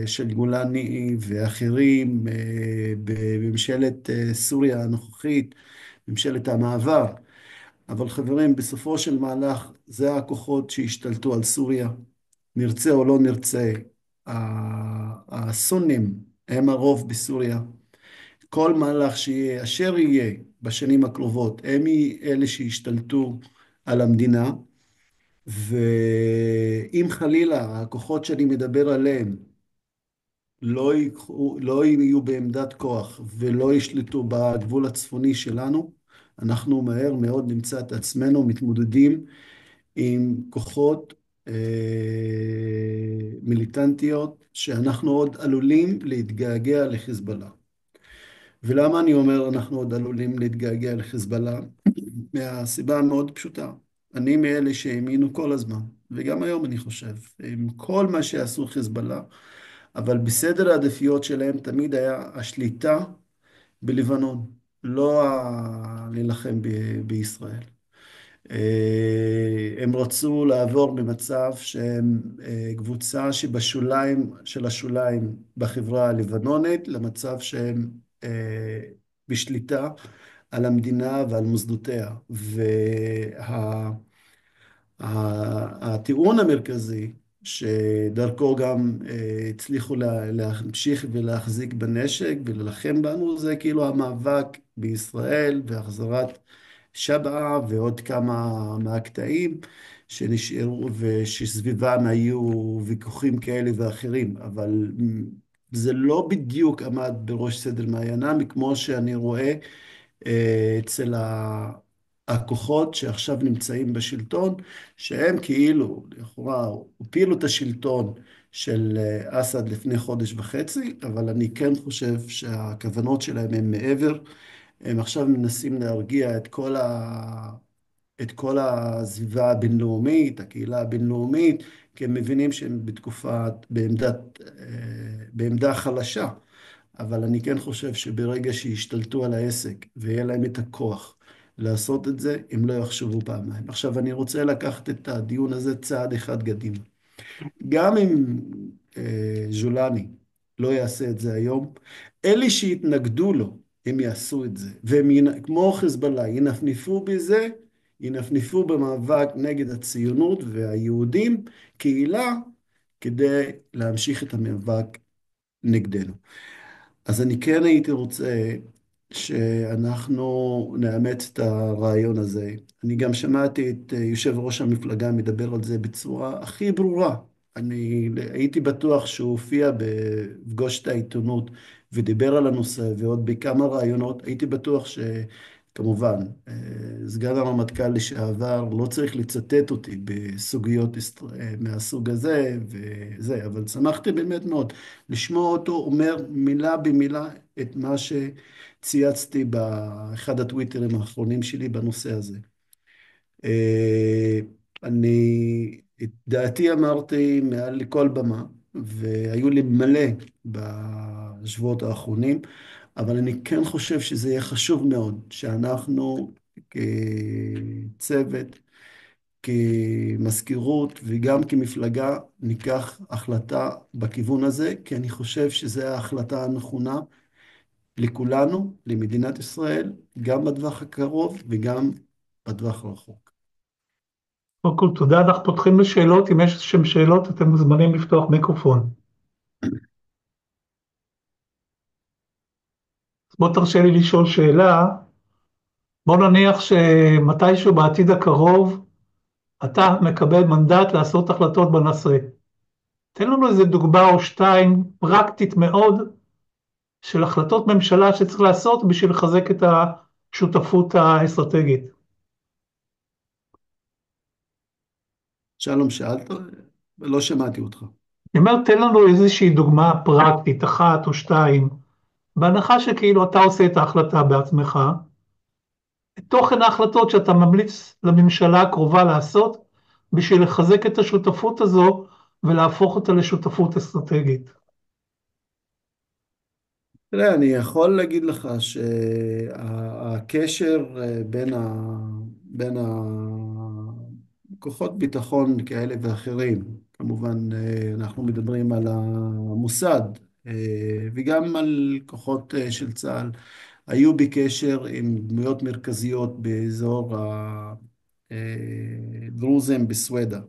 של גולני ואחרים בממשלת סוריה הנוכחית, ממשלת המעבר. אבל חברים, בסופו של מהלך, זה הכוחות שהשתלטו על סוריה, נרצה או לא נרצה. הסונים הם הרוב בסוריה. כל מהלך שיהיה, אשר יהיה בשנים הקרובות, הם אלה שהשתלטו על המדינה, ואם חלילה הכוחות שאני מדבר עליהם לא יהיו בעמדת כוח ולא ישלטו בגבול הצפוני שלנו, אנחנו מהר מאוד נמצא את עצמנו מתמודדים עם כוחות מיליטנטיות שאנחנו עוד עלולים להתגעגע לחיזבאללה. ולמה אני אומר אנחנו עוד עלולים להתגעגע לחיזבאללה? מהסיבה המאוד פשוטה. אני מאלה שהאמינו כל הזמן, וגם היום אני חושב, עם כל מה שעשו חיזבאללה, אבל בסדר העדיפויות שלהם תמיד היה השליטה בלבנון, לא להילחם בישראל. הם רצו לעבור במצב שהם קבוצה שבשוליים של השוליים בחברה הלבנונית, למצב שהם בשליטה על המדינה ועל מוסדותיה. והטיעון המרכזי, שדרכו גם הצליחו להמשיך ולהחזיק בנשק וללחם בנו, זה כאילו המאבק בישראל והחזרת שבעה ועוד כמה מהקטעים שנשארו ושסביבם היו ויכוחים כאלה ואחרים, אבל זה לא בדיוק עמד בראש סדר מעיינם, כמו שאני רואה אצל הכוחות שעכשיו נמצאים בשלטון, שהם כאילו, לכאורה, הפילו את השלטון של אסד לפני חודש וחצי, אבל אני כן חושב שהכוונות שלהם הם מעבר. הם עכשיו מנסים להרגיע את כל הסביבה הבינלאומית, הקהילה הבינלאומית, כי הם מבינים שהם בעמדה חלשה. אבל אני כן חושב שברגע שישתלטו על העסק ויהיה להם את הכוח לעשות את זה, הם לא יחשבו פעמיים. עכשיו, אני רוצה לקחת את הדיון הזה צעד אחד קדימה. גם אם ז'ולני לא יעשה את זה היום, אלה שהתנגדו לו, הם יעשו את זה. והם, כמו חיזבאללה, ינפנפו בזה, ינפנפו במאבק נגד הציונות והיהודים, קהילה, כדי להמשיך את המאבק נגדנו. אז אני כן הייתי רוצה שאנחנו נאמץ את הרעיון הזה. אני גם שמעתי את יושב ראש המפלגה מדבר על זה בצורה הכי ברורה. אני הייתי בטוח שהוא הופיע בפגוש את העיתונות ודיבר על הנושא ועוד בכמה רעיונות. הייתי בטוח שכמובן סגן הרמטכ"ל לשעבר לא צריך לצטט אותי בסוגיות מהסוג הזה וזה, אבל שמחתי באמת מאוד לשמוע אותו אומר מילה במילה את מה שצייצתי באחד הטוויטרים האחרונים שלי בנושא הזה. אני את דעתי אמרתי מעל לכל במה, והיו לי מלא בשבועות האחרונים, אבל אני כן חושב שזה יהיה חשוב מאוד שאנחנו כצוות, כמזכירות וגם כמפלגה ניקח החלטה בכיוון הזה, כי אני חושב שזו ההחלטה הנכונה לכולנו, למדינת ישראל, גם בטווח הקרוב וגם בטווח הרחוק. קודם כל, תודה. אנחנו פותחים לשאלות. אם יש איזשהם שאלות, אתם מוזמנים לפתוח מיקרופון. בוא תרשה לי לשאול שאלה. בוא נניח שמתישהו בעתיד הקרוב, אתה מקבל מנדט לעשות החלטות בנושא. תן לנו איזה דוגמה או שתיים פרקטית מאוד של החלטות ממשלה שצריך לעשות בשביל לחזק את השותפות האסטרטגית. שלום, שאלת? לא שמעתי אותך. אני אומר, תן לנו איזושהי דוגמה פרקטית, אחת או שתיים, בהנחה שכאילו אתה עושה את ההחלטה בעצמך, את תוכן ההחלטות שאתה ממליץ לממשלה הקרובה לעשות, בשביל לחזק את השותפות הזו ולהפוך אותה לשותפות אסטרטגית. תראה, אני יכול להגיד לך שהקשר בין כוחות ביטחון כאלה ואחרים, כמובן אנחנו מדברים על המוסד וגם על כוחות של צה"ל, היו בקשר עם דמויות מרכזיות באזור הדרוזים בסווידה.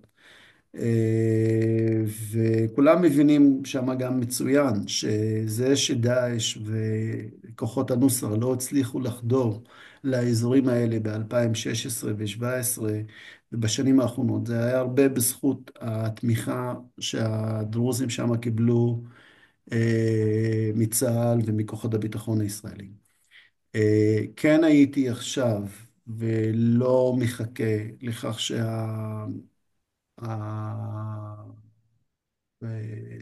וכולם מבינים שם גם מצוין שזה שדאעש וכוחות הנוסרה לא הצליחו לחדור לאזורים האלה ב-2016 ו-2017 ובשנים האחרונות, זה היה הרבה בזכות התמיכה שהדרוזים שם קיבלו מצה"ל ומכוחות הביטחון הישראלים. כן הייתי עכשיו ולא מחכה לכך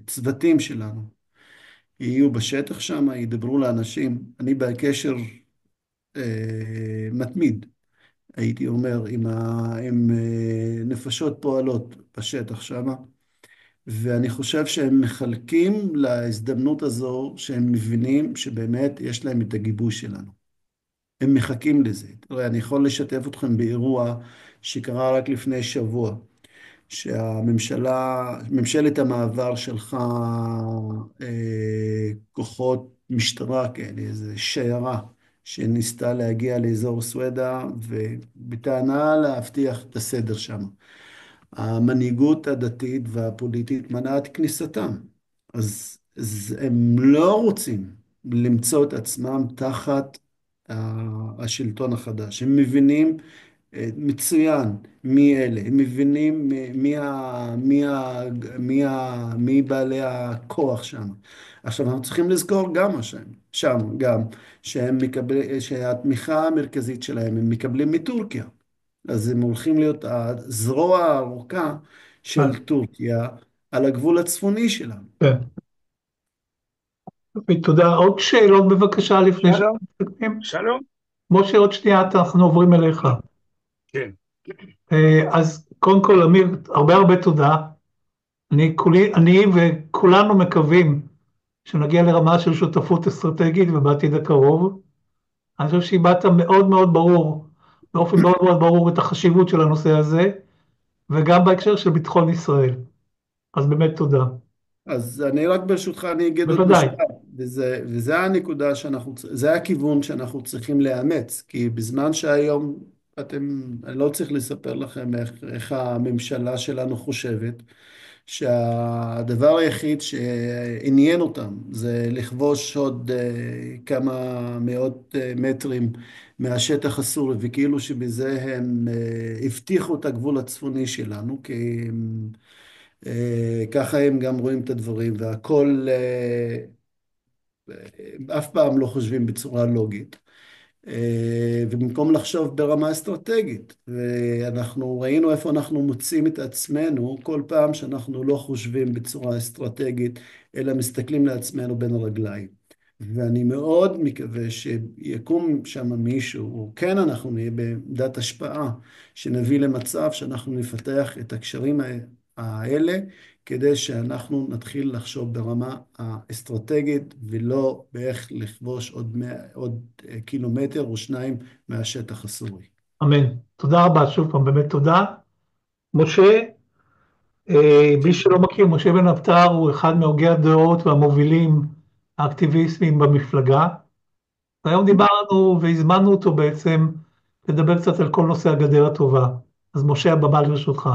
הצוותים שלנו יהיו בשטח שם, ידברו לאנשים. אני בקשר מתמיד, הייתי אומר, עם נפשות פועלות בשטח שם, ואני חושב שהם מחלקים להזדמנות הזו, שהם מבינים שבאמת יש להם את הגיבוי שלנו. הם מחכים לזה. תראה, אני יכול לשתף אתכם באירוע שקרה רק לפני שבוע. ממשלת המעבר שלחה כוחות משטרה כאלה, איזו שיירה שניסתה להגיע לאזור סווידה ובטענה להבטיח את הסדר שם. המנהיגות הדתית והפוליטית מנעה את כניסתם, אז הם לא רוצים למצוא את עצמם תחת השלטון החדש. הם מבינים מצוין מי אלה, הם מבינים מי בעלי הכוח שם. עכשיו, אנחנו צריכים לזכור גם שם גם, שהתמיכה המרכזית שלהם, הם מקבלים מטורקיה. אז הם הולכים להיות הזרוע הארוכה של טורקיה על הגבול הצפוני שלנו. כן. תודה. עוד שאלות בבקשה לפני שלום. שמסתכלים? שלום. משה, עוד שנייה אנחנו עוברים אליך. כן. אז קודם כל, אמיר, הרבה תודה. אני וכולנו מקווים שנגיע לרמה של שותפות אסטרטגית ובעתיד הקרוב. אני חושב שהבעת מאוד מאוד ברור, באופן מאוד מאוד ברור את החשיבות של הנושא הזה, וגם בהקשר של ביטחון ישראל. אז באמת תודה. אז אני רק ברשותך, אני אגיד עוד בוודאי. משפט, וזה הנקודה זה הכיוון שאנחנו צריכים לאמץ, כי בזמן שהיום אני לא צריך לספר לכם איך הממשלה שלנו חושבת, שהדבר היחיד שעניין אותם זה לכבוש עוד כמה מאות מטרים מהשטח הסורי, וכאילו שבזה הם הבטיחו את הגבול הצפוני שלנו, כי ככה הם גם רואים את הדברים, והכל אף פעם לא חושבים בצורה לוגית. ובמקום לחשוב ברמה אסטרטגית, ואנחנו ראינו איפה אנחנו מוצאים את עצמנו כל פעם שאנחנו לא חושבים בצורה אסטרטגית, אלא מסתכלים לעצמנו בין הרגליים. ואני מאוד מקווה שיקום שם מישהו, או כן אנחנו נהיה בעמדת השפעה, שנביא למצב שאנחנו נפתח את הקשרים האלה, כדי שאנחנו נתחיל לחשוב ברמה האסטרטגית, ולא באיך לכבוש עוד קילומטר או שניים מהשטח הסורי. אמן. תודה רבה, שוב פעם, באמת תודה. משה, מי שלא מכיר, משה בן אבטר הוא אחד מהוגי הדעות והמובילים האקטיביסטים במפלגה. והיום דיברנו והזמנו אותו בעצם לדבר קצת על כל נושא הגדר הטובה. אז משה, הבמה לרשותך.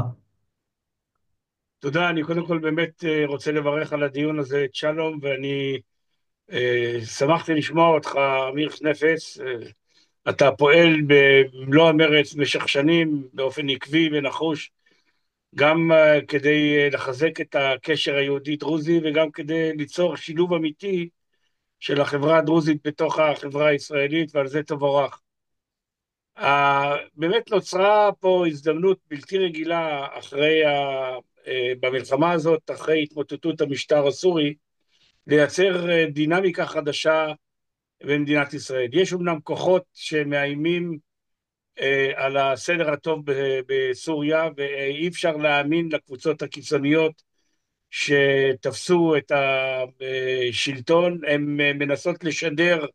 תודה, אני קודם כל באמת רוצה לברך על הדיון הזה את שלום, ואני שמחתי לשמוע אותך, אמיר חנפץ. אתה פועל במלוא המרץ במשך שנים, באופן עקבי ונחוש, גם כדי לחזק את הקשר היהודי-דרוזי, וגם כדי ליצור שילוב אמיתי של החברה הדרוזית בתוך החברה הישראלית, ועל זה תבורך. באמת נוצרה פה הזדמנות בלתי רגילה במלחמה הזאת, אחרי התמוטטות המשטר הסורי, לייצר דינמיקה חדשה במדינת ישראל. יש אומנם כוחות שמאיימים על הסדר הטוב בסוריה, ואי אפשר להאמין לקבוצות הקיצוניות שתפסו את השלטון. הן מנסות לשדר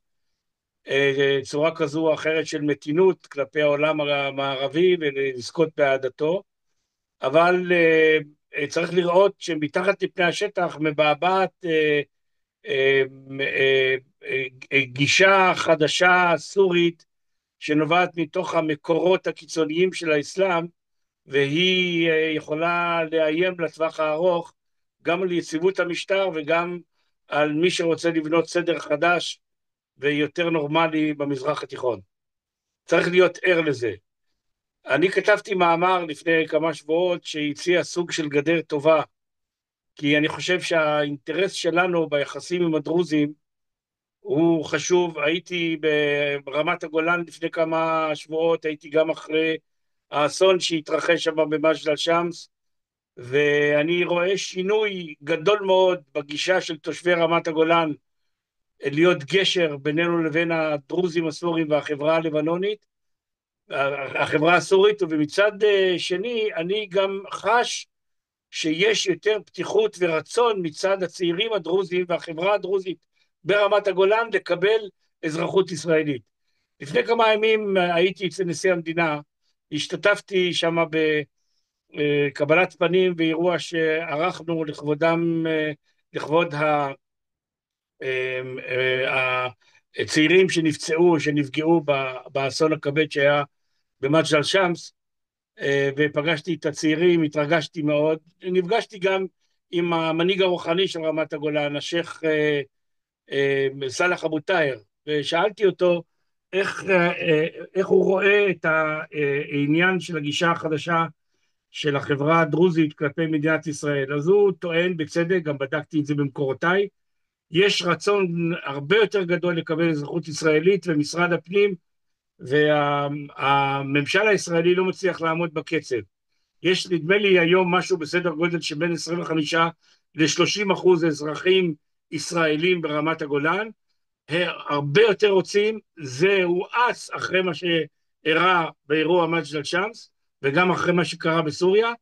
צורה כזו או אחרת של מתינות כלפי העולם המערבי ולזכות באהדתו, אבל צריך לראות שמתחת לפני השטח מבעבעת גישה חדשה סורית שנובעת מתוך המקורות הקיצוניים של האסלאם, והיא יכולה לאיים לטווח הארוך גם על יציבות המשטר וגם על מי שרוצה לבנות סדר חדש ויותר נורמלי במזרח התיכון. צריך להיות ער לזה. אני כתבתי מאמר לפני כמה שבועות שהציע סוג של גדר טובה, כי אני חושב שהאינטרס שלנו ביחסים עם הדרוזים הוא חשוב. הייתי ברמת הגולן לפני כמה שבועות, הייתי גם אחרי האסון שהתרחש שם במג'דל שמס, ואני רואה שינוי גדול מאוד בגישה של תושבי רמת הגולן להיות גשר בינינו לבין הדרוזים הסורים והחברה הלבנונית, החברה הסורית. ומצד שני אני גם חש שיש יותר פתיחות ורצון מצד הצעירים הדרוזים והחברה הדרוזית ברמת הגולן לקבל אזרחות ישראלית. לפני כמה ימים הייתי אצל נשיא המדינה, השתתפתי שם בקבלת פנים ואירוע שערכנו לכבוד הצעירים שנפגעו באסון הכבד שהיה במג'דל שמס, ופגשתי את הצעירים, התרגשתי מאוד. נפגשתי גם עם המנהיג הרוחני של רמת הגולן, השייח סלאח אבו טאהר, ושאלתי אותו איך הוא רואה את העניין של הגישה החדשה של החברה הדרוזית כלפי מדינת ישראל. אז הוא טוען בצדק, גם בדקתי את זה במקורותיי, יש רצון הרבה יותר גדול לקבל אזרחות ישראלית, ומשרד הפנים והממשל הישראלי לא מצליח לעמוד בקצב. יש נדמה לי היום משהו בסדר גודל שבין 25 ל-30% אזרחים ישראלים ברמת הגולן, הרבה יותר רוצים, זה הואץ אחרי מה שאירע באירוע מג'דל שמס, וגם אחרי מה שקרה בסוריה,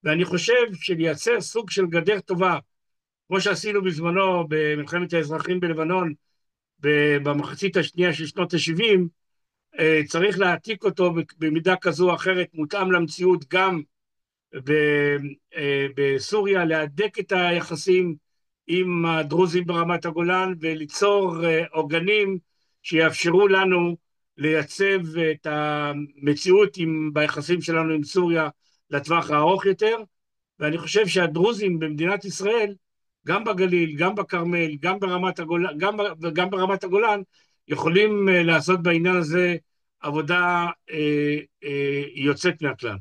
ואני חושב שלייצר סוג של גדר טובה, כמו שעשינו בזמנו במלחמת האזרחים בלבנון, במחצית השנייה של שנות ה-70, צריך להעתיק אותו במידה כזו או אחרת, מותאם למציאות גם בסוריה, להדק את היחסים עם הדרוזים ברמת הגולן, וליצור עוגנים שיאפשרו לנו לייצב את המציאות ביחסים שלנו עם סוריה לטווח הארוך יותר. ואני חושב שהדרוזים במדינת ישראל, גם בגליל, גם בכרמל, גם ברמת הגולן, יכולים לעשות בעניין הזה עבודה יוצאת מהכלל.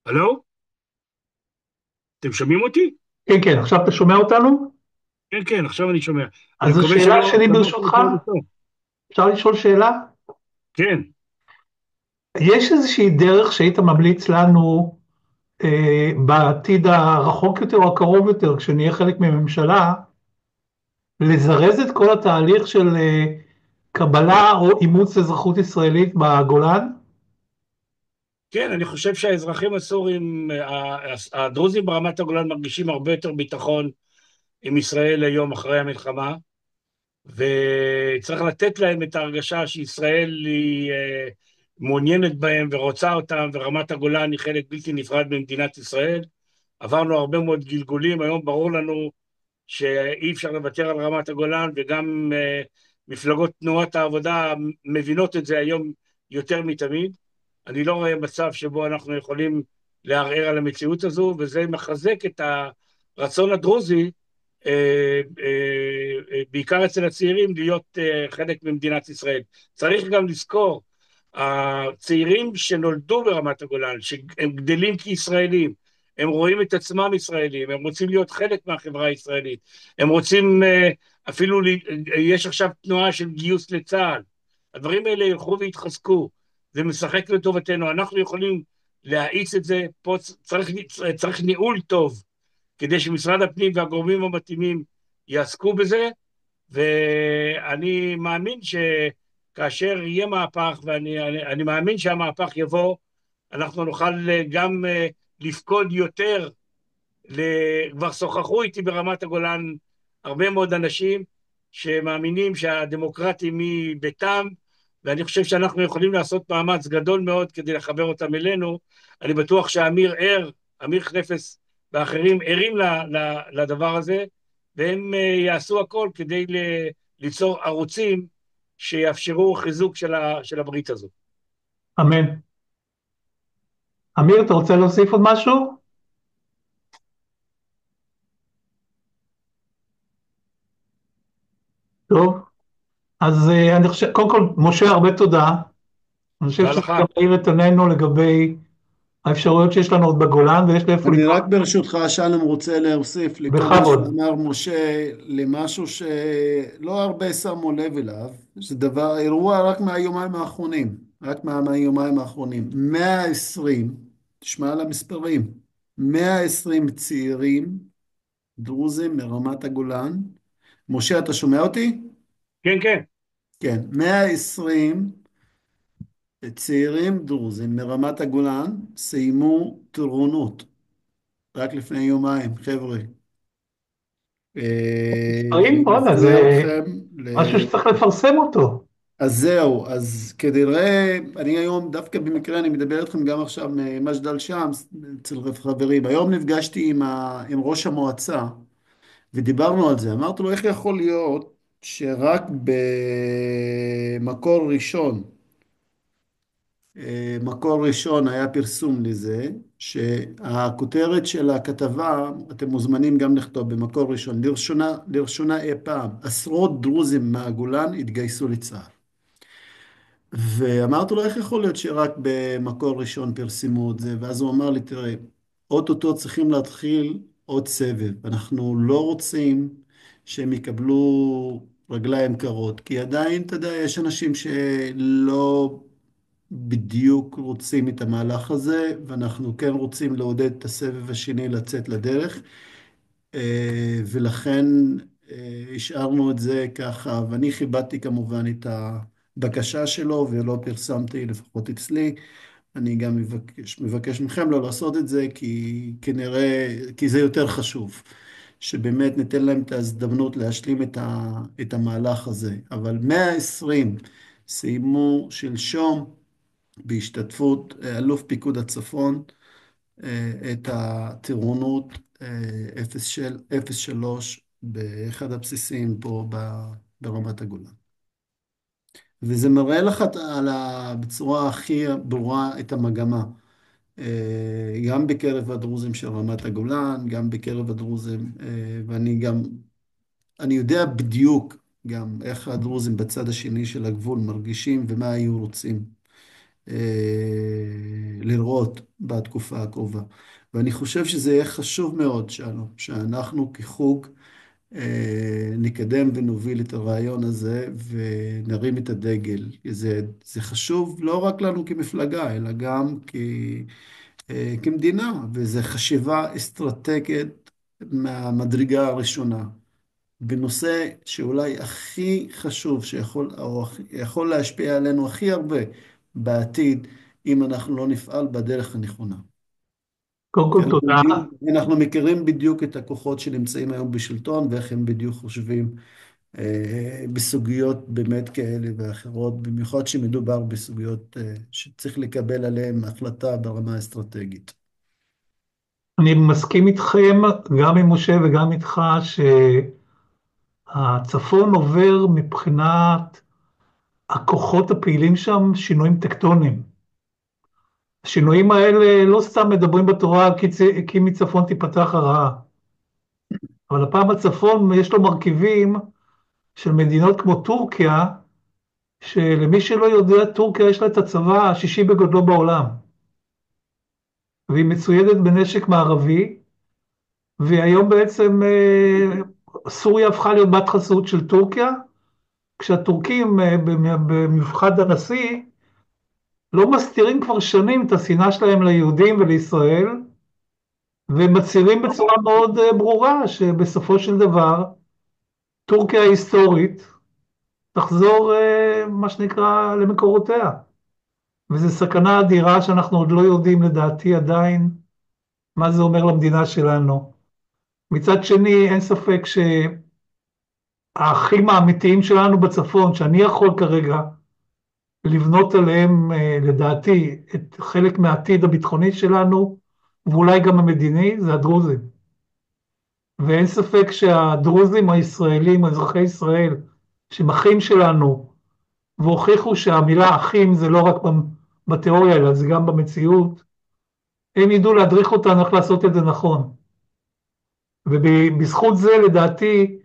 הלו? אתם שומעים אותי? כן, כן, עכשיו אתה שומע אותנו? כן, כן, עכשיו אני שומע. אז השאלה שלי ברשותך, אפשר לשאול שאלה? כן. יש איזושהי דרך שהיית ממליץ לנו בעתיד הרחוק יותר או הקרוב יותר, כשנהיה חלק מממשלה, לזרז את כל התהליך של קבלה או אימוץ אזרחות ישראלית בגולן? כן, אני חושב שהאזרחים הסורים, הדרוזים ברמת הגולן מרגישים הרבה יותר ביטחון עם ישראל היום אחרי המלחמה, וצריך לתת להם את ההרגשה שישראל היא מעוניינת בהם ורוצה אותם, ורמת הגולן היא חלק בלתי נפרד במדינת ישראל. עברנו הרבה מאוד גלגולים, היום ברור לנו שאי אפשר לוותר על רמת הגולן, וגם מפלגות תנועת העבודה מבינות את זה היום יותר מתמיד. אני לא רואה מצב שבו אנחנו יכולים לערער על המציאות הזו, וזה מחזק את הרצון הדרוזי, בעיקר אצל הצעירים, להיות חלק ממדינת ישראל. צריך גם לזכור, הצעירים שנולדו ברמת הגולן, שהם גדלים כישראלים, הם רואים את עצמם ישראלים, הם רוצים להיות חלק מהחברה הישראלית, הם רוצים אפילו, יש עכשיו תנועה של גיוס לצה"ל, הדברים האלה ילכו והתחזקו, זה משחק לטובתנו, אנחנו יכולים להאיץ את זה, פה צריך ניהול טוב, כדי שמשרד הפנים והגורמים המתאימים יעסקו בזה, ואני מאמין שכאשר יהיה מהפך, ואני מאמין שהמהפך יבוא, אנחנו נוכל גם לפקוד יותר, כבר שוחחו איתי ברמת הגולן הרבה מאוד אנשים שמאמינים שהדמוקרטים מביתם, ואני חושב שאנחנו יכולים לעשות מאמץ גדול מאוד כדי לחבר אותם אלינו. אני בטוח שאמיר אמיר חנפס ואחרים ערים לדבר הזה, והם יעשו הכל כדי ליצור ערוצים שיאפשרו חיזוק של הברית הזו. אמן. אמיר, אתה רוצה להוסיף עוד משהו? טוב, אז אני חושב, קודם כל, משה, הרבה תודה. אני חושב שזה גם מאיר את עינינו לגבי האפשרויות שיש לנו עוד בגולן, ויש לאיפה אני רק ברשותך, שלום, רוצה להוסיף לכל מה שאמר משה, למשהו שלא הרבה שמו לב אליו, זה דבר, אירוע רק מהיומיים האחרונים, רק מהיומיים האחרונים, 120, תשמע על המספרים, 120 צעירים דרוזים מרמת הגולן. משה, אתה שומע אותי? כן, כן. כן, 120 צעירים דרוזים מרמת הגולן סיימו טירונות רק לפני יומיים, חבר'ה. זה משהו שצריך לפרסם אותו. אז זהו, אז כנראה, אני היום, דווקא במקרה, אני מדבר איתכם גם עכשיו ממג'דל שמס, אצל חברים. היום נפגשתי עם ראש המועצה, ודיברנו על זה. אמרתי לו, איך יכול להיות שרק במקור ראשון, מקור ראשון היה פרסום לזה, שהכותרת של הכתבה, אתם מוזמנים גם לכתוב במקור ראשון, לראשונה אי פעם, עשרות דרוזים מהגולן התגייסו לצה"ל. ואמרתי לו, איך יכול להיות שרק במקור ראשון פרסמו את זה? ואז הוא אמר לי, תראה, אוטוטו צריכים להתחיל עוד סבב. אנחנו לא רוצים שהם יקבלו רגליים קרות, כי עדיין, אתה יודע, יש אנשים שלא בדיוק רוצים את המהלך הזה, ואנחנו כן רוצים לעודד את הסבב השני לצאת לדרך, ולכן השארנו את זה ככה, ואני כיבדתי כמובן את הבקשה שלו, ולא פרסמתי לפחות אצלי. אני גם מבקש מכם לא לעשות את זה, כי כנראה, כי זה יותר חשוב, שבאמת ניתן להם את ההזדמנות להשלים את המהלך הזה. אבל 120 סיימו שלשום, בהשתתפות אלוף פיקוד הצפון, את הטירונות 03 באחד הבסיסים פה ברמת הגולן. וזה מראה לך בצורה הכי ברורה את המגמה, גם בקרב הדרוזים של רמת הגולן, גם בקרב הדרוזים, אני יודע בדיוק גם איך הדרוזים בצד השני של הגבול מרגישים ומה היו רוצים לראות בתקופה הקרובה. ואני חושב שזה יהיה חשוב מאוד שאנחנו כחוג נקדם ונוביל את הרעיון הזה ונרים את הדגל. זה חשוב לא רק לנו כמפלגה, אלא גם כמדינה, וזו חשיבה אסטרטגית מהמדרגה הראשונה. בנושא שאולי הכי חשוב או יכול להשפיע עלינו הכי הרבה בעתיד, אם אנחנו לא נפעל בדרך הנכונה. קודם כל תודה. אנחנו מכירים בדיוק את הכוחות שנמצאים היום בשלטון, ואיך הם בדיוק חושבים בסוגיות באמת כאלה ואחרות, במיוחד שמדובר בסוגיות שצריך לקבל עליהן החלטה ברמה האסטרטגית. אני מסכים איתכם, גם עם משה וגם איתך, שהצפון עובר מבחינת הכוחות הפעילים שם שינויים טקטוניים. השינויים האלה לא סתם מדברים בתורה כי מצפון תיפתח הרעה, אבל הפעם הצפון יש לו מרכיבים של מדינות כמו טורקיה, שלמי שלא יודע, טורקיה יש לה את הצבא השישי בגודלו בעולם, והיא מצוידת בנשק מערבי, והיום בעצם סוריה הפכה להיות בת חסות של טורקיה, כשהטורקים במפחד הנשיא לא מסתירים כבר שנים את השנאה שלהם ליהודים ולישראל, ומצהירים בצורה מאוד ברורה שבסופו של דבר טורקיה ההיסטורית תחזור מה שנקרא למקורותיה. וזו סכנה אדירה שאנחנו עוד לא יודעים לדעתי עדיין מה זה אומר למדינה שלנו. מצד שני אין ספק שהאחים האמיתיים שלנו בצפון, שאני יכול כרגע לבנות עליהם לדעתי את חלק מהעתיד הביטחוני שלנו, ואולי גם המדיני, זה הדרוזים. ואין ספק שהדרוזים הישראלים, אזרחי ישראל, שהם אחים שלנו, והוכיחו שהמילה אחים זה לא רק בתיאוריה, אלא זה גם במציאות, הם ידעו להדריך אותנו איך לעשות את זה נכון. ובזכות זה לדעתי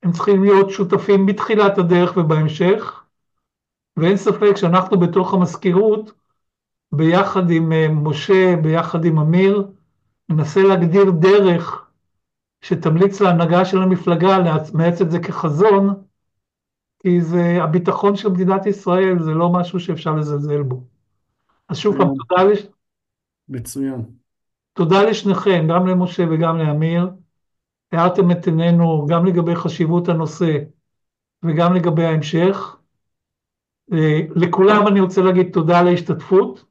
הם צריכים להיות שותפים בתחילת הדרך ובהמשך, ואין ספק שאנחנו בתוך המזכירות, ביחד עם משה, ביחד עם אמיר, ננסה להגדיר דרך שתמליץ להנהגה של המפלגה לאמץ את זה כחזון, כי זה הביטחון של מדינת ישראל, זה לא משהו שאפשר לזלזל בו. אז שוב פעם, מצוין. תודה לשניכם, גם למשה וגם לאמיר. הערתם את עינינו גם לגבי חשיבות הנושא וגם לגבי ההמשך. לכולם אני רוצה להגיד תודה על ההשתתפות,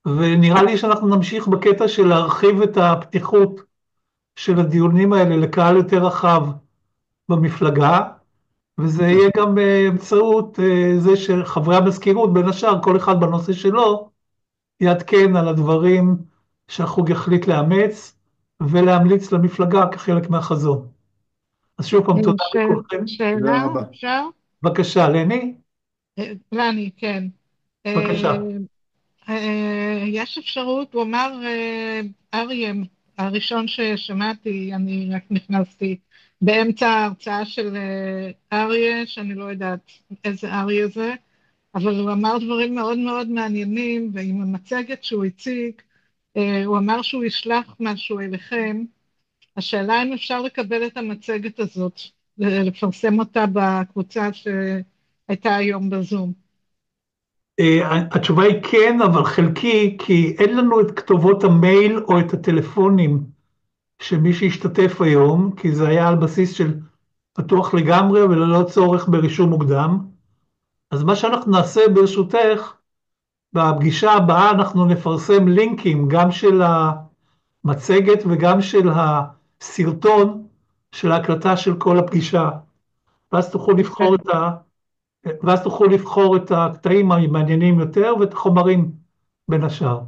ונראה לי שאנחנו נמשיך בקטע של להרחיב את הפתיחות של הדיונים האלה לקהל יותר רחב במפלגה, וזה יהיה גם באמצעות זה שחברי המזכירות, בין השאר, כל אחד בנושא שלו, יעדכן על הדברים שהחוג יחליט לאמץ, ולהמליץ למפלגה כחלק מהחזון. אז שוב פעם, תודה לכולכם. שאלה, אפשר? בבקשה, לני. לני, כן. בבקשה. יש אפשרות, הוא אמר, אריה, הראשון ששמעתי, אני רק נכנסתי באמצע ההרצאה של אריה, שאני לא יודעת איזה אריה זה, אבל הוא אמר דברים מאוד מאוד מעניינים, ועם המצגת שהוא הציג, הוא אמר שהוא ישלח משהו אליכם. השאלה אם אפשר לקבל את המצגת הזאת, לפרסם אותה בקבוצה שהייתה היום בזום. התשובה היא כן, אבל חלקי, כי אין לנו את כתובות המייל או את הטלפונים של מי שהשתתף היום, כי זה היה על בסיס של פתוח לגמרי וללא צורך ברישום מוקדם. אז מה שאנחנו נעשה ברשותך, בפגישה הבאה אנחנו נפרסם לינקים גם של המצגת וגם של הסרטון של ההקלטה של כל הפגישה. ואז תוכלו לבחור ואז תוכלו לבחור את הקטעים המעניינים יותר ואת החומרים בין השאר.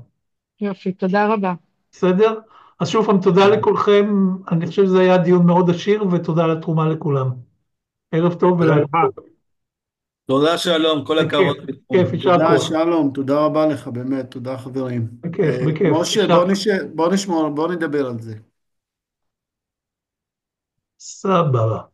יופי, תודה רבה. בסדר? אז שוב פעם תודה לכולכם, אני חושב שזה היה דיון מאוד עשיר ותודה על התרומה לכולם. ערב טוב ולילה טוב. תודה שלום, כל הכבוד. בכיף, יישר תודה כוח. שלום, תודה רבה לך באמת, תודה חברים. בכיף, בכיף. משה, בוא נדבר על זה. סבבה.